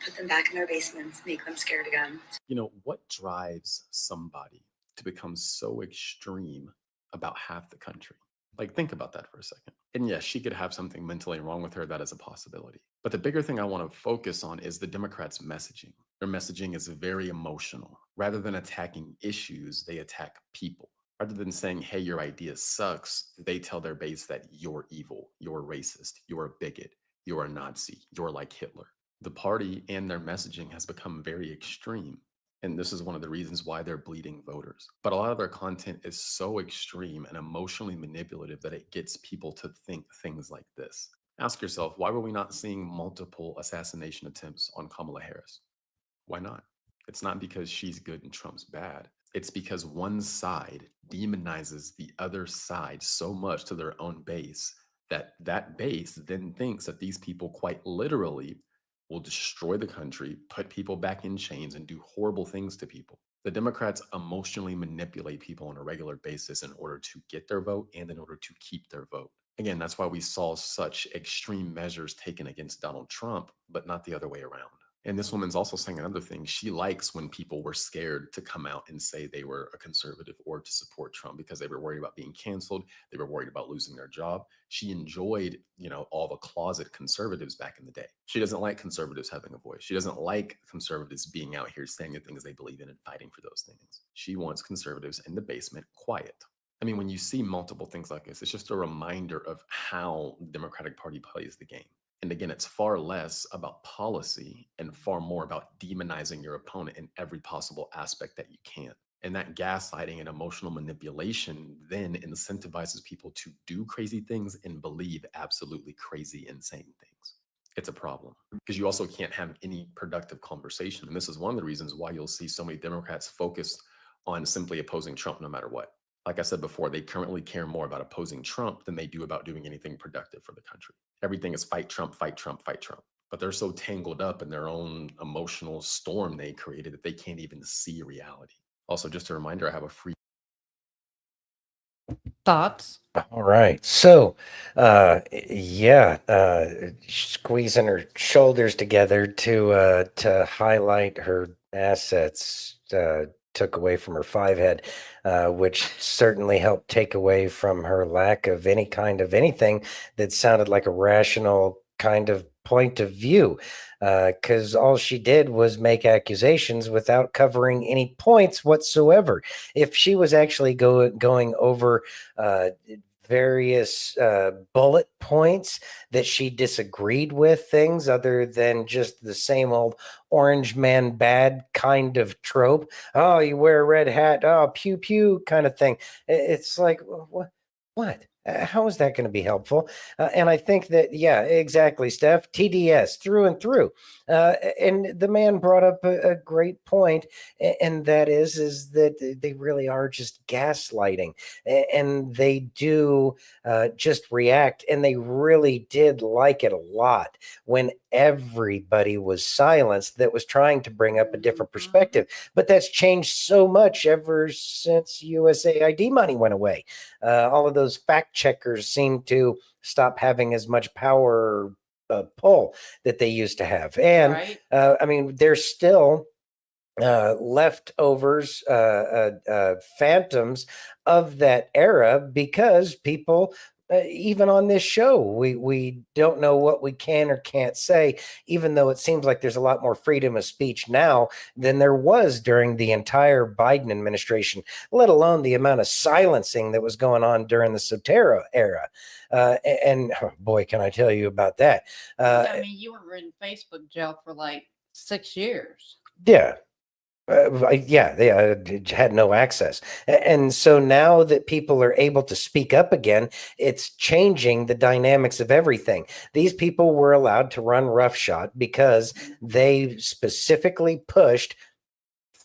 Put them back in their basements, make them scared again. You know, what drives somebody to become so extreme about half the country? Like, think about that for a second. And yes, she could have something mentally wrong with her. That is a possibility. But the bigger thing I want to focus on is the Democrats' messaging. Their messaging is very emotional. Rather than attacking issues, they attack people. Rather than saying, hey, your idea sucks, they tell their base that you're evil, you're racist, you're a bigot, you're a Nazi, you're like Hitler. The party and their messaging has become very extreme. And this is one of the reasons why they're bleeding voters. But a lot of their content is so extreme and emotionally manipulative that it gets people to think things like this. Ask yourself, why were we not seeing multiple assassination attempts on Kamala Harris? Why not? It's not because she's good and Trump's bad. It's because one side demonizes the other side so much to their own base that that base then thinks that these people quite literally will destroy the country, put people back in chains, and do horrible things to people. The Democrats emotionally manipulate people on a regular basis in order to get their vote and in order to keep their vote. Again, that's why we saw such extreme measures taken against Donald Trump, but not the other way around. And this woman's also saying another thing. She likes when people were scared to come out and say they were a conservative or to support Trump because they were worried about being canceled. They were worried about losing their job. She enjoyed, all the closet conservatives back in the day. She doesn't like conservatives having a voice. She doesn't like conservatives being out here saying the things they believe in and fighting for those things. She wants conservatives in the basement quiet. I mean, when you see multiple things like this, it's just a reminder of how the Democratic Party plays the game. And again, it's far less about policy and far more about demonizing your opponent in every possible aspect that you can. And that gaslighting and emotional manipulation then incentivizes people to do crazy things and believe absolutely crazy, insane things. It's a problem because you also can't have any productive conversation. And this is one of the reasons why you'll see so many Democrats focused on simply opposing Trump no matter what. Like I said before, they currently care more about opposing Trump than they do about doing anything productive for the country. Everything is fight Trump, fight Trump, fight Trump. But they're so tangled up in their own emotional storm they created that they can't even see reality. Also, just a reminder, I have a free thoughts. All right. So, squeezing her shoulders together to highlight her assets, took away from her five head, which certainly helped take away from her lack of any kind of anything that sounded like a rational kind of point of view, because all she did was make accusations without covering any points whatsoever. If she was actually going over various bullet points that she disagreed with, things other than just the same old orange man bad kind of trope. Oh, you wear a red hat. Oh, pew pew kind of thing. It's like, what? How is that going to be helpful? And I think that, yeah, exactly, Steph, TDS through and through. And the man brought up a great point, and that is that they really are just gaslighting, and they do just react, and they really did like it a lot when everybody was silenced that was trying to bring up a different perspective. But that's changed so much ever since USAID money went away. All of those fact checkers seem to stop having as much power pull that they used to have. And Right. I mean, there's still leftovers, phantoms of that era, because people, even on this show, we don't know what we can or can't say, even though it seems like there's a lot more freedom of speech now than there was during the entire Biden administration, let alone the amount of silencing that was going on during the Sotero era. And oh boy, can I tell you about that. I mean, you were in Facebook jail for like 6 years. Yeah. They had no access. And so now that people are able to speak up again, it's changing the dynamics of everything. These people were allowed to run roughshod because they specifically pushed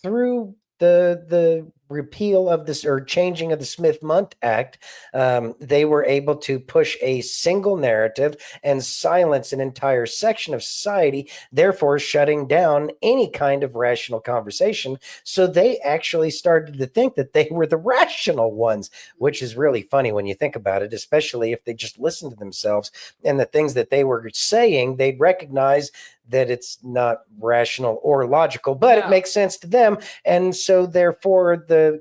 through the repeal of this, or changing of the Smith-Mundt Act. They were able to push a single narrative and silence an entire section of society, therefore shutting down any kind of rational conversation. So they actually started to think that they were the rational ones, which is really funny when you think about it, especially if they just listened to themselves and the things that they were saying. They'd recognize that it's not rational or logical, but it makes sense to them. And so therefore the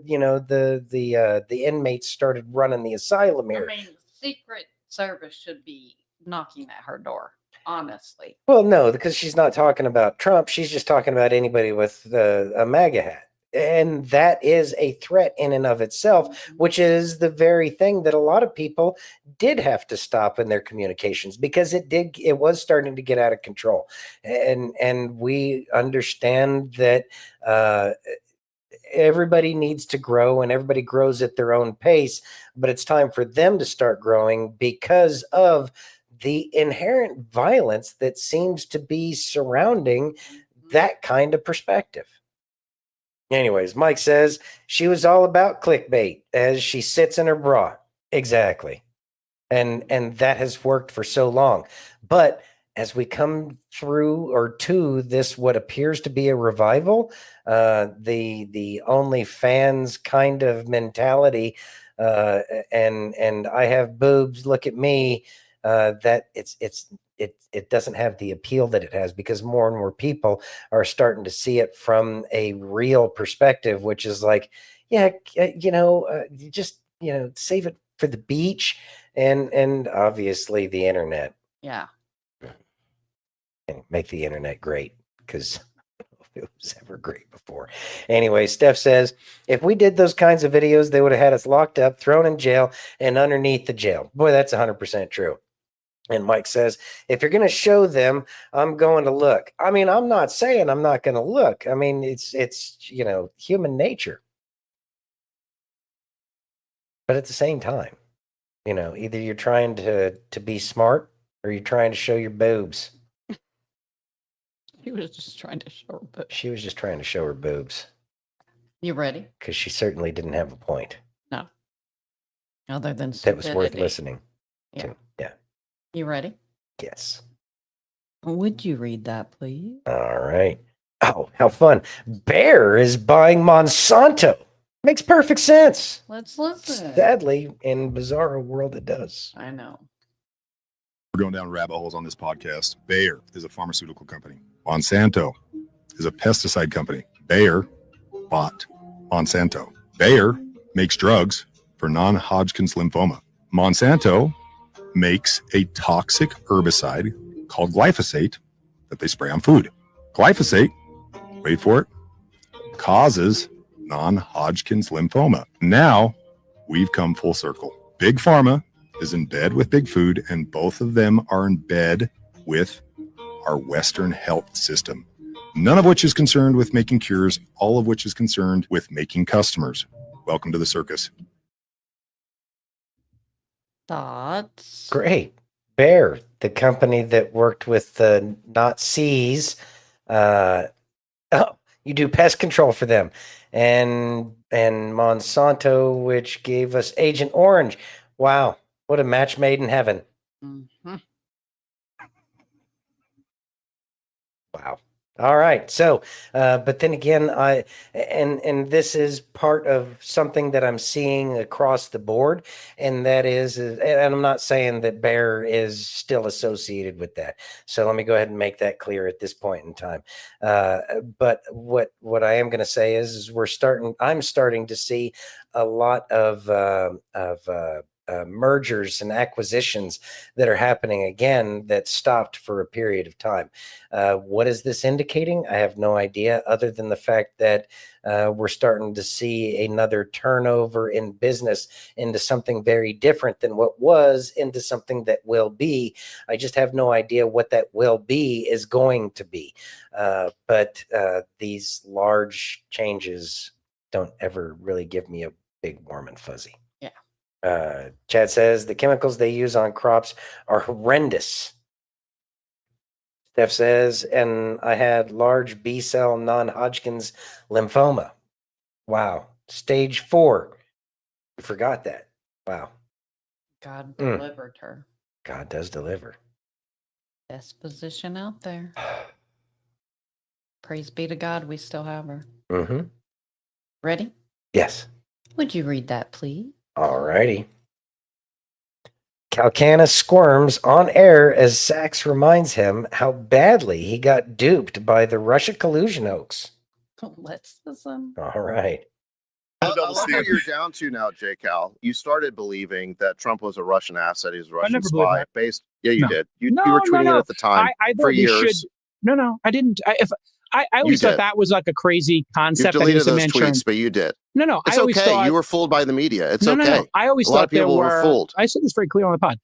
inmates started running the asylum here. I mean, Secret Service should be knocking at her door, honestly. Well, no, because she's not talking about Trump. She's just talking about anybody with a MAGA hat. And that is a threat in and of itself, which is the very thing that a lot of people did have to stop in their communications, because it was starting to get out of control. And we understand that everybody needs to grow, and everybody grows at their own pace, but it's time for them to start growing because of the inherent violence that seems to be surrounding that kind of perspective. Anyways, Mike says she was all about clickbait as she sits in her bra. Exactly. And that has worked for so long. But as we come through or to this, what appears to be a revival, the OnlyFans kind of mentality, and I have boobs, look at me, that it doesn't have the appeal that it has, because more and more people are starting to see it from a real perspective, which is like, just save it for the beach and obviously the internet. Yeah. And make the internet great, because it was ever great before. Anyway, Steph says, if we did those kinds of videos, they would have had us locked up, thrown in jail, and underneath the jail. Boy, that's 100% true. And Mike says, if you're going to show them, I'm going to look. I mean, I'm not saying I'm not going to look. I mean, it's human nature. But at the same time, either you're trying to be smart or you're trying to show your boobs. She was just trying to show her boobs. She was just trying to show her boobs. You ready? Because she certainly didn't have a point. No. Other than that was worth stupidity. listening to. Yeah. You ready? Yes. Would you read that, please? All right. Oh, how fun. Bayer is buying Monsanto. Makes perfect sense. Let's listen. Sadly, in Bizarro World, it does. I know. We're going down rabbit holes on this podcast. Bayer is a pharmaceutical company. Monsanto is a pesticide company. Bayer bought Monsanto. Bayer makes drugs for non-Hodgkin's lymphoma. Monsanto makes a toxic herbicide called glyphosate that they spray on food. Glyphosate, wait for it, causes non-Hodgkin's lymphoma. Now we've come full circle. Big Pharma is in bed with Big Food, and both of them are in bed with our Western health system. None of which is concerned with making cures, all of which is concerned with making customers. Welcome to the circus. Thoughts? Great. Bayer, the company that worked with the Nazis. You do pest control for them. And Monsanto, which gave us Agent Orange. Wow. What a match made in heaven. Mm-hmm. Wow. All right. So, but then again, and this is part of something that I'm seeing across the board, and that is, and I'm not saying that Bear is still associated with that. So let me go ahead and make that clear at this point in time. But what I am going to say is I'm starting to see a lot of mergers and acquisitions that are happening again that stopped for a period of time. What is this indicating? I have no idea, other than the fact that we're starting to see another turnover in business into something very different than what was, into something that will be. I just have no idea what that will be is going to be. But these large changes don't ever really give me a big warm and fuzzy. Chad says the chemicals they use on crops are horrendous. Steph says, and I had large B-cell non-Hodgkin's lymphoma. Wow. Stage 4. I forgot that. Wow. God delivered her. God does deliver. Best position out there. Praise be to God, we still have her. Mm-hmm. Ready? Yes. Would you read that, please? All righty. Calcanis squirms on air as Sachs reminds him how badly he got duped by the Russia collusion hoax. Let's listen. All right. I love what you're down to now, J. Cal. You started believing that Trump was a Russian asset. He was a Russian spy. Yeah, you did. You were tweeting it at the time for years. I didn't. I always thought that was like a crazy concept. You deleted those tweets, but you did. No. It's okay. You were fooled by the media. It's okay. No. I always a lot thought of people were fooled. I said this very clear on the pod.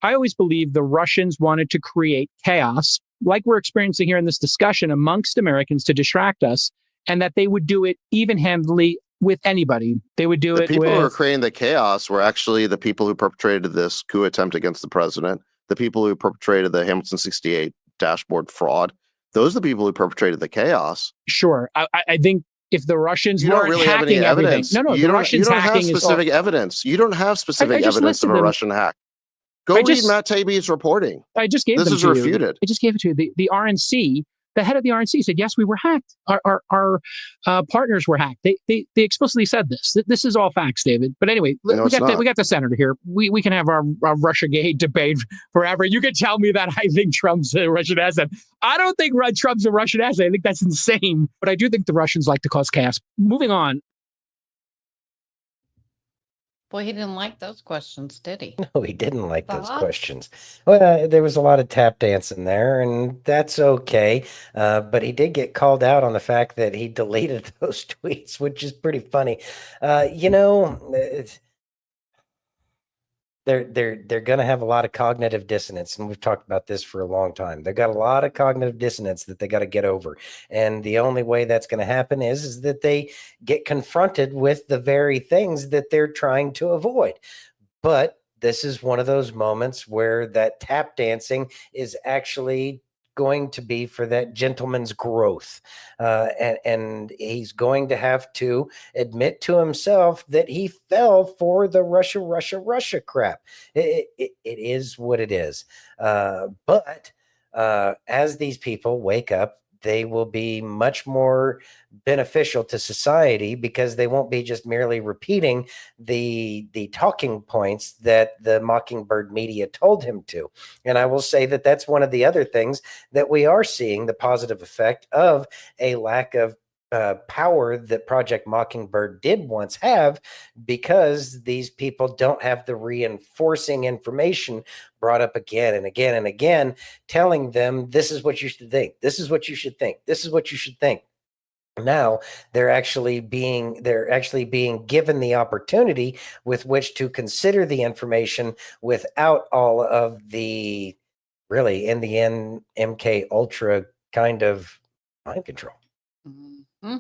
I always believed the Russians wanted to create chaos, like we're experiencing here in this discussion amongst Americans, to distract us, and that they would do it even-handedly with anybody. They would do it with... The people who were creating the chaos were actually the people who perpetrated this coup attempt against the president, the people who perpetrated the Hamilton 68 dashboard fraud. Those are the people who perpetrated the chaos. Sure. I think if the Russians weren't really have hacking any evidence. everything... No, you the Russians don't have hacking specific is... evidence. You don't have specific evidence of a Russian hack. Go read Matt Taibbi's reporting. I just gave this them is to refuted. You. I just gave it to you. The RNC, the head of the RNC said, yes, we were hacked. Our partners were hacked. They explicitly said this. This is all facts, David. But anyway, we got the senator here. We can have our Russiagate debate forever. You can tell me that I think Trump's a Russian asset. I don't think Trump's a Russian asset. I think that's insane. But I do think the Russians like to cause chaos. Moving on. Boy, he didn't like those questions, did he? No, he didn't like those questions. Well, there was a lot of tap dancing there, and that's okay. But he did get called out on the fact that he deleted those tweets, which is pretty funny. They're going to have a lot of cognitive dissonance, and we've talked about this for a long time. They've got a lot of cognitive dissonance that they got to get over, and the only way that's going to happen is that they get confronted with the very things that they're trying to avoid. But this is one of those moments where that tap dancing is actually going to be for that gentleman's growth, and he's going to have to admit to himself that he fell for the Russia crap. It is what it is. But as these people wake up, they will be much more beneficial to society because they won't be just merely repeating the talking points that the Mockingbird media told him to. And I will say that that's one of the other things that we are seeing the positive effect of a lack of power that Project Mockingbird did once have, because these people don't have the reinforcing information brought up again and again and again, telling them this is what you should think, this is what you should think, this is what you should think. Now they're actually being given the opportunity with which to consider the information without all of the, really, in the end, MK Ultra kind of mind control. Mm-hmm.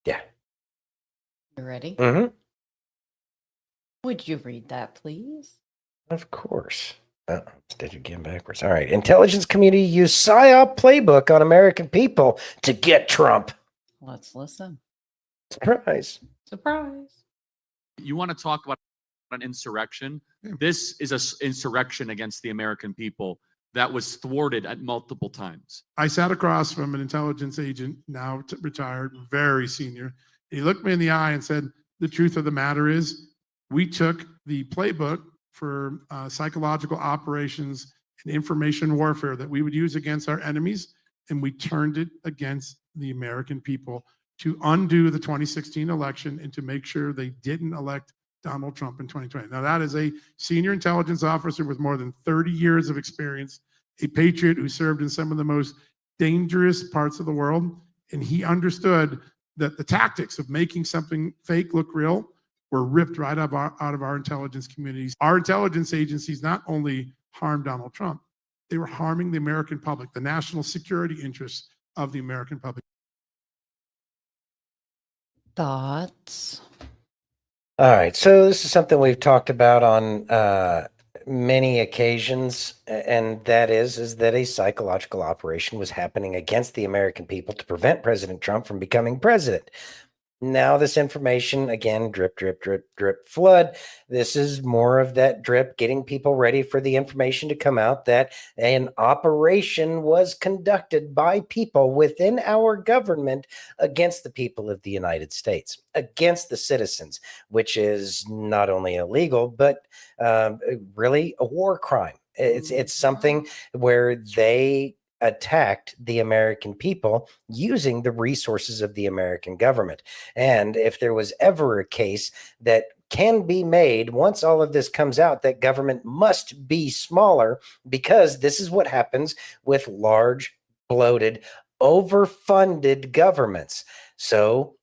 Yeah. You ready? Mm-hmm. Would you read that, please? Of course. Did you get backwards? All right. Intelligence community used PSYOP playbook on American people to get Trump. Let's listen. Surprise. Surprise. You want to talk about an insurrection? This is an insurrection against the American people. that was thwarted at multiple times. I sat across from an intelligence agent, now retired, very senior. He looked me in the eye and said, the truth of the matter is we took the playbook for psychological operations and information warfare that we would use against our enemies, and we turned it against the American people to undo the 2016 election and to make sure they didn't elect Donald Trump in 2020. Now, that is a senior intelligence officer with more than 30 years of experience, a patriot who served in some of the most dangerous parts of the world. And he understood that the tactics of making something fake look real were ripped right out of our intelligence communities. Our intelligence agencies not only harmed Donald Trump, they were harming the American public, the national security interests of the American public. Thoughts? All right, so this is something we've talked about on many occasions, and that is that a psychological operation was happening against the American people to prevent President Trump from becoming president. Now this information, again, drip, drip, drip, drip, flood. This is more of that drip, getting people ready for the information to come out that an operation was conducted by people within our government against the people of the United States, against the citizens, which is not only illegal, but really a war crime. It's something where they attacked the American people using the resources of the American government. And if there was ever a case that can be made once all of this comes out, that government must be smaller, because this is what happens with large, bloated, overfunded governments. So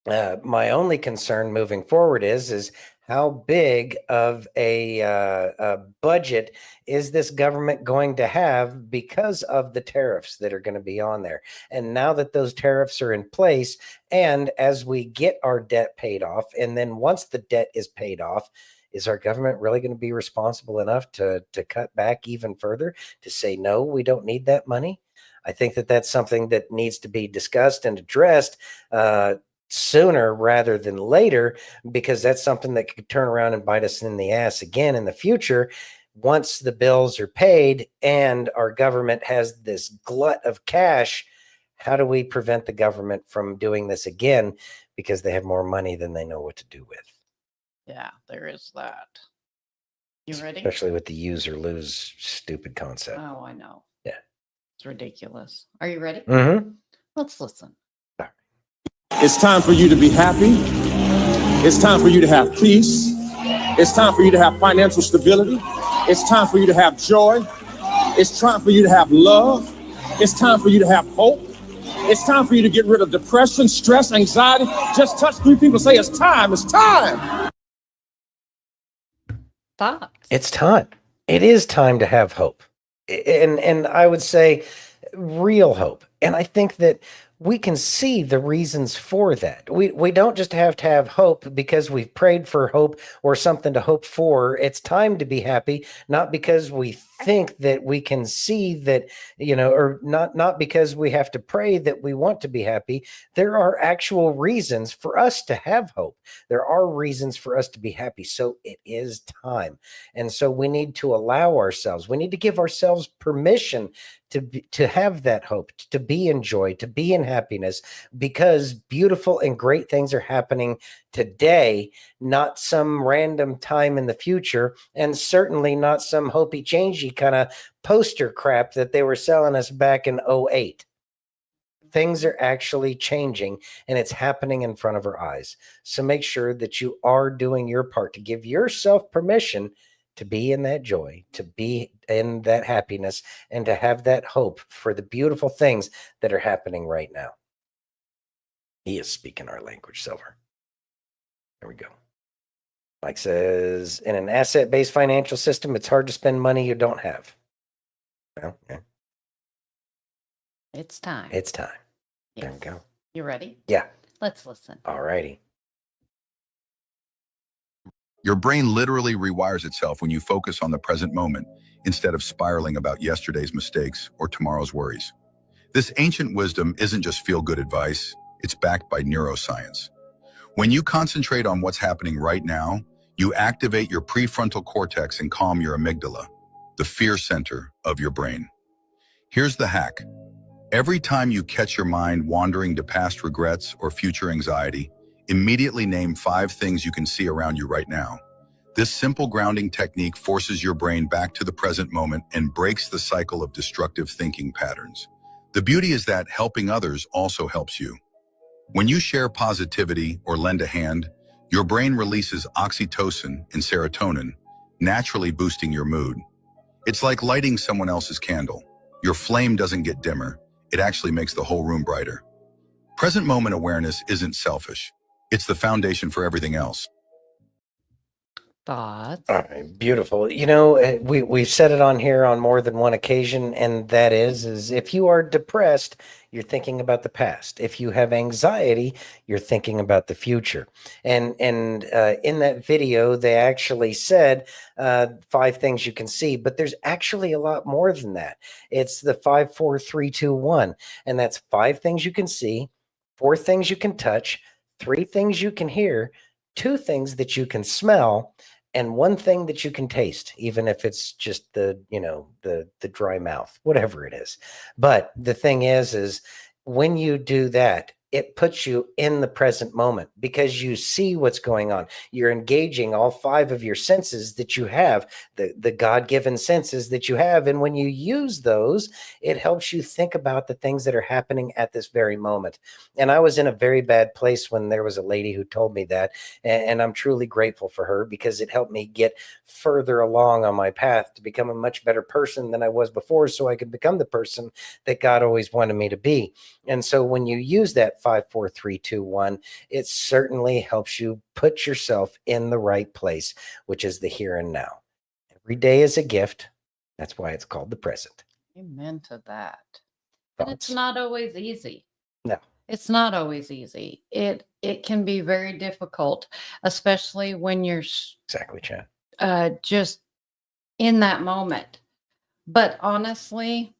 my only concern moving forward is how big of a budget is this government going to have because of the tariffs that are going to be on there? And now that those tariffs are in place, and as we get our debt paid off, and then once the debt is paid off, is our government really going to be responsible enough to cut back even further, to say, no, we don't need that money? I think that that's something that needs to be discussed and addressed sooner rather than later, because that's something that could turn around and bite us in the ass again in the future. Once the bills are paid and our government has this glut of cash, how do we prevent the government from doing this again, because they have more money than they know what to do with? Yeah, there is that. You ready? Especially with the use or lose stupid concept. Oh, I know. Yeah. It's ridiculous. Are you ready? Mm-hmm. Let's listen. It's time for you to be happy. It's time for you to have peace. It's time for you to have financial stability. It's time for you to have joy. It's time for you to have love. It's time for you to have hope. It's time for you to get rid of depression, stress, anxiety. Just touch 3 people, say it's time. It's time. Thoughts? It's time. It is time to have hope. And I would say real hope. And I think that we can see the reasons for that. We don't just have to have hope because we've prayed for hope or something to hope for. It's time to be happy, not because we think that we can see that, or not because we have to pray that we want to be happy. There are actual reasons for us to have hope. There are reasons for us to be happy. So it is time. And so we need to allow ourselves, we need to give ourselves permission to have that hope, to be in joy, to be in happiness, because beautiful and great things are happening today, not some random time in the future, and certainly not some hopey changey kind of poster crap that they were selling us back in 2008. Things are actually changing, and it's happening in front of our eyes. So make sure that you are doing your part to give yourself permission to be in that joy, to be in that happiness, and to have that hope for the beautiful things that are happening right now. He is speaking our language, Silver. There we go. Mike says, in an asset-based financial system, it's hard to spend money you don't have. Well, yeah. It's time. It's time. Yes. There we go. You ready? Yeah. Let's listen. All righty. Your brain literally rewires itself when you focus on the present moment instead of spiraling about yesterday's mistakes or tomorrow's worries. This ancient wisdom isn't just feel-good advice, it's backed by neuroscience. When you concentrate on what's happening right now, you activate your prefrontal cortex and calm your amygdala. the fear center of your brain. Here's the hack. Every time you catch your mind wandering to past regrets or future anxiety, immediately name 5 things you can see around you right now. This simple grounding technique forces your brain back to the present moment and breaks the cycle of destructive thinking patterns. The beauty is that helping others also helps you. When you share positivity or lend a hand, your brain releases oxytocin and serotonin, naturally boosting your mood. It's like lighting someone else's candle. Your flame doesn't get dimmer. It actually makes the whole room brighter. Present moment awareness isn't selfish. It's the foundation for everything else. Thoughts? All right, beautiful. You know, we've said it on here on more than one occasion, and that is if you are depressed, you're thinking about the past. If you have anxiety, you're thinking about the future. And in that video, they actually said 5 things you can see, but there's actually a lot more than that. It's the 5, 4, 3, 2, 1, and that's 5 things you can see, 4 things you can touch, 3 things you can hear, 2 things that you can smell, and 1 thing that you can taste, even if it's just the dry mouth, whatever it is. But the thing is when you do that, it puts you in the present moment because you see what's going on. You're engaging all 5 of your senses that you have, the God-given senses that you have. And when you use those, it helps you think about the things that are happening at this very moment. And I was in a very bad place when there was a lady who told me that. And I'm truly grateful for her because it helped me get further along on my path to become a much better person than I was before, so I could become the person that God always wanted me to be. And so when you use that 5, 4, 3, 2, 1, it certainly helps you put yourself in the right place, which is the here and now. Every day is a gift. That's why it's called the present. Amen to that. But it's not always easy. No. It's not always easy. It can be very difficult, especially when you're exactly, Chad. Just in that moment. But honestly,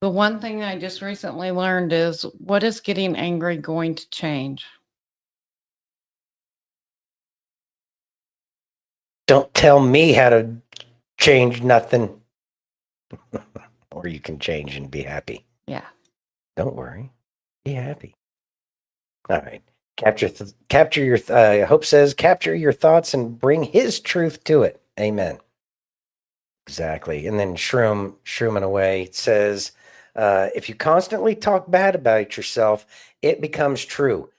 the one thing I just recently learned is, what is getting angry going to change? Don't tell me how to change nothing. Or you can change and be happy. Yeah. Don't worry. Be happy. All right. Capture your, Hope says, capture your thoughts and bring his truth to it. Amen. Exactly. And then Shrooming Away says, if you constantly talk bad about yourself, it becomes true.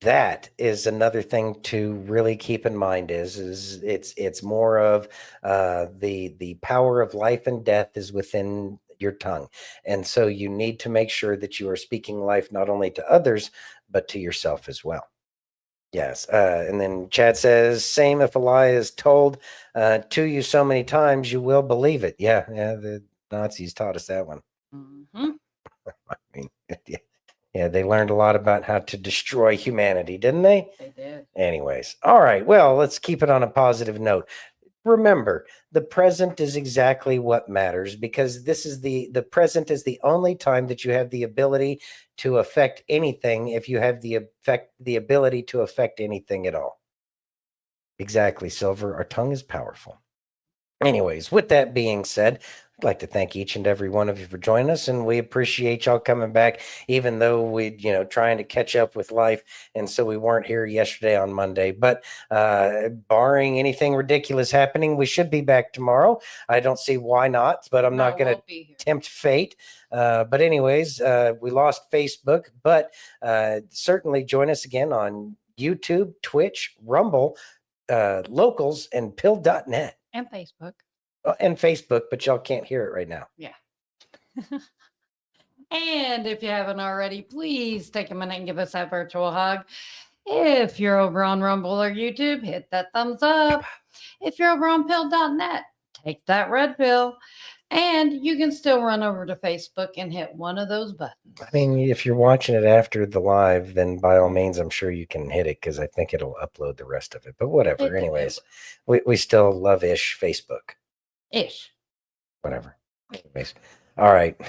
That is another thing to really keep in mind is it's more of the power of life and death is within your tongue. And so you need to make sure that you are speaking life not only to others, but to yourself as well. Yes. And then Chad says, same if a lie is told to you so many times, you will believe it. Yeah. The Nazis taught us that one. Mm-hmm. I mean, yeah, they learned a lot about how to destroy humanity, didn't they? They did. Anyways. All right. Well, let's keep it on a positive note. Remember, the present is exactly what matters because this is the present is the only time that you have the ability to affect anything if you have the ability to affect anything at all. Exactly, Silver. Our tongue is powerful. Anyways, with that being said, I'd like to thank each and every one of you for joining us, and we appreciate y'all coming back, even though we, trying to catch up with life, and so we weren't here yesterday on Monday. But barring anything ridiculous happening, we should be back tomorrow. I don't see why not, but I'm not going to tempt fate. But anyways, we lost Facebook, but certainly join us again on YouTube, Twitch, Rumble, Locals, and Pill.net. And Facebook. And Facebook, but y'all can't hear it right now. Yeah. And if you haven't already, please take a minute and give us that virtual hug. If you're over on Rumble or YouTube, hit that thumbs up. If you're over on pill.net, take that red pill. And you can still run over to Facebook and hit one of those buttons. I mean, if you're watching it after the live, then by all means, I'm sure you can hit it because I think it'll upload the rest of it. But whatever. Anyways, we still love Facebook. Whatever. Anyways. All right.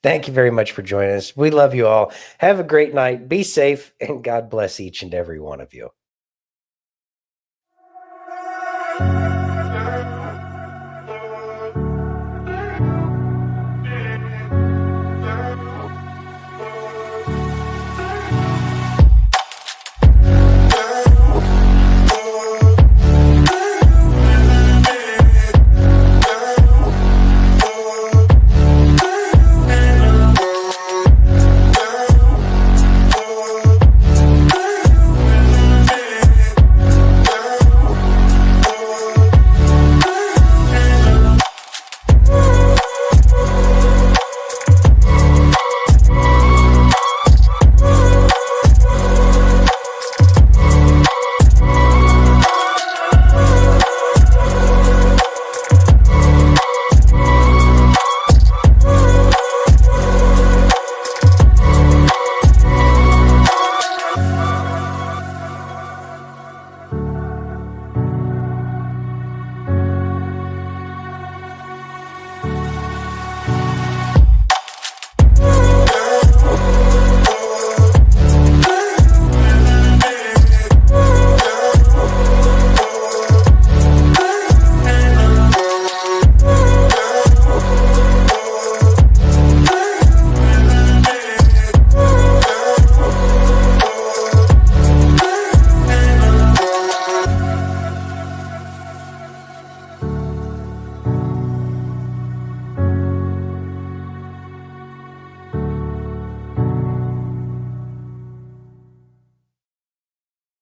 Thank you very much for joining us. We love you all. Have a great night. Be safe, and God bless each and every one of you.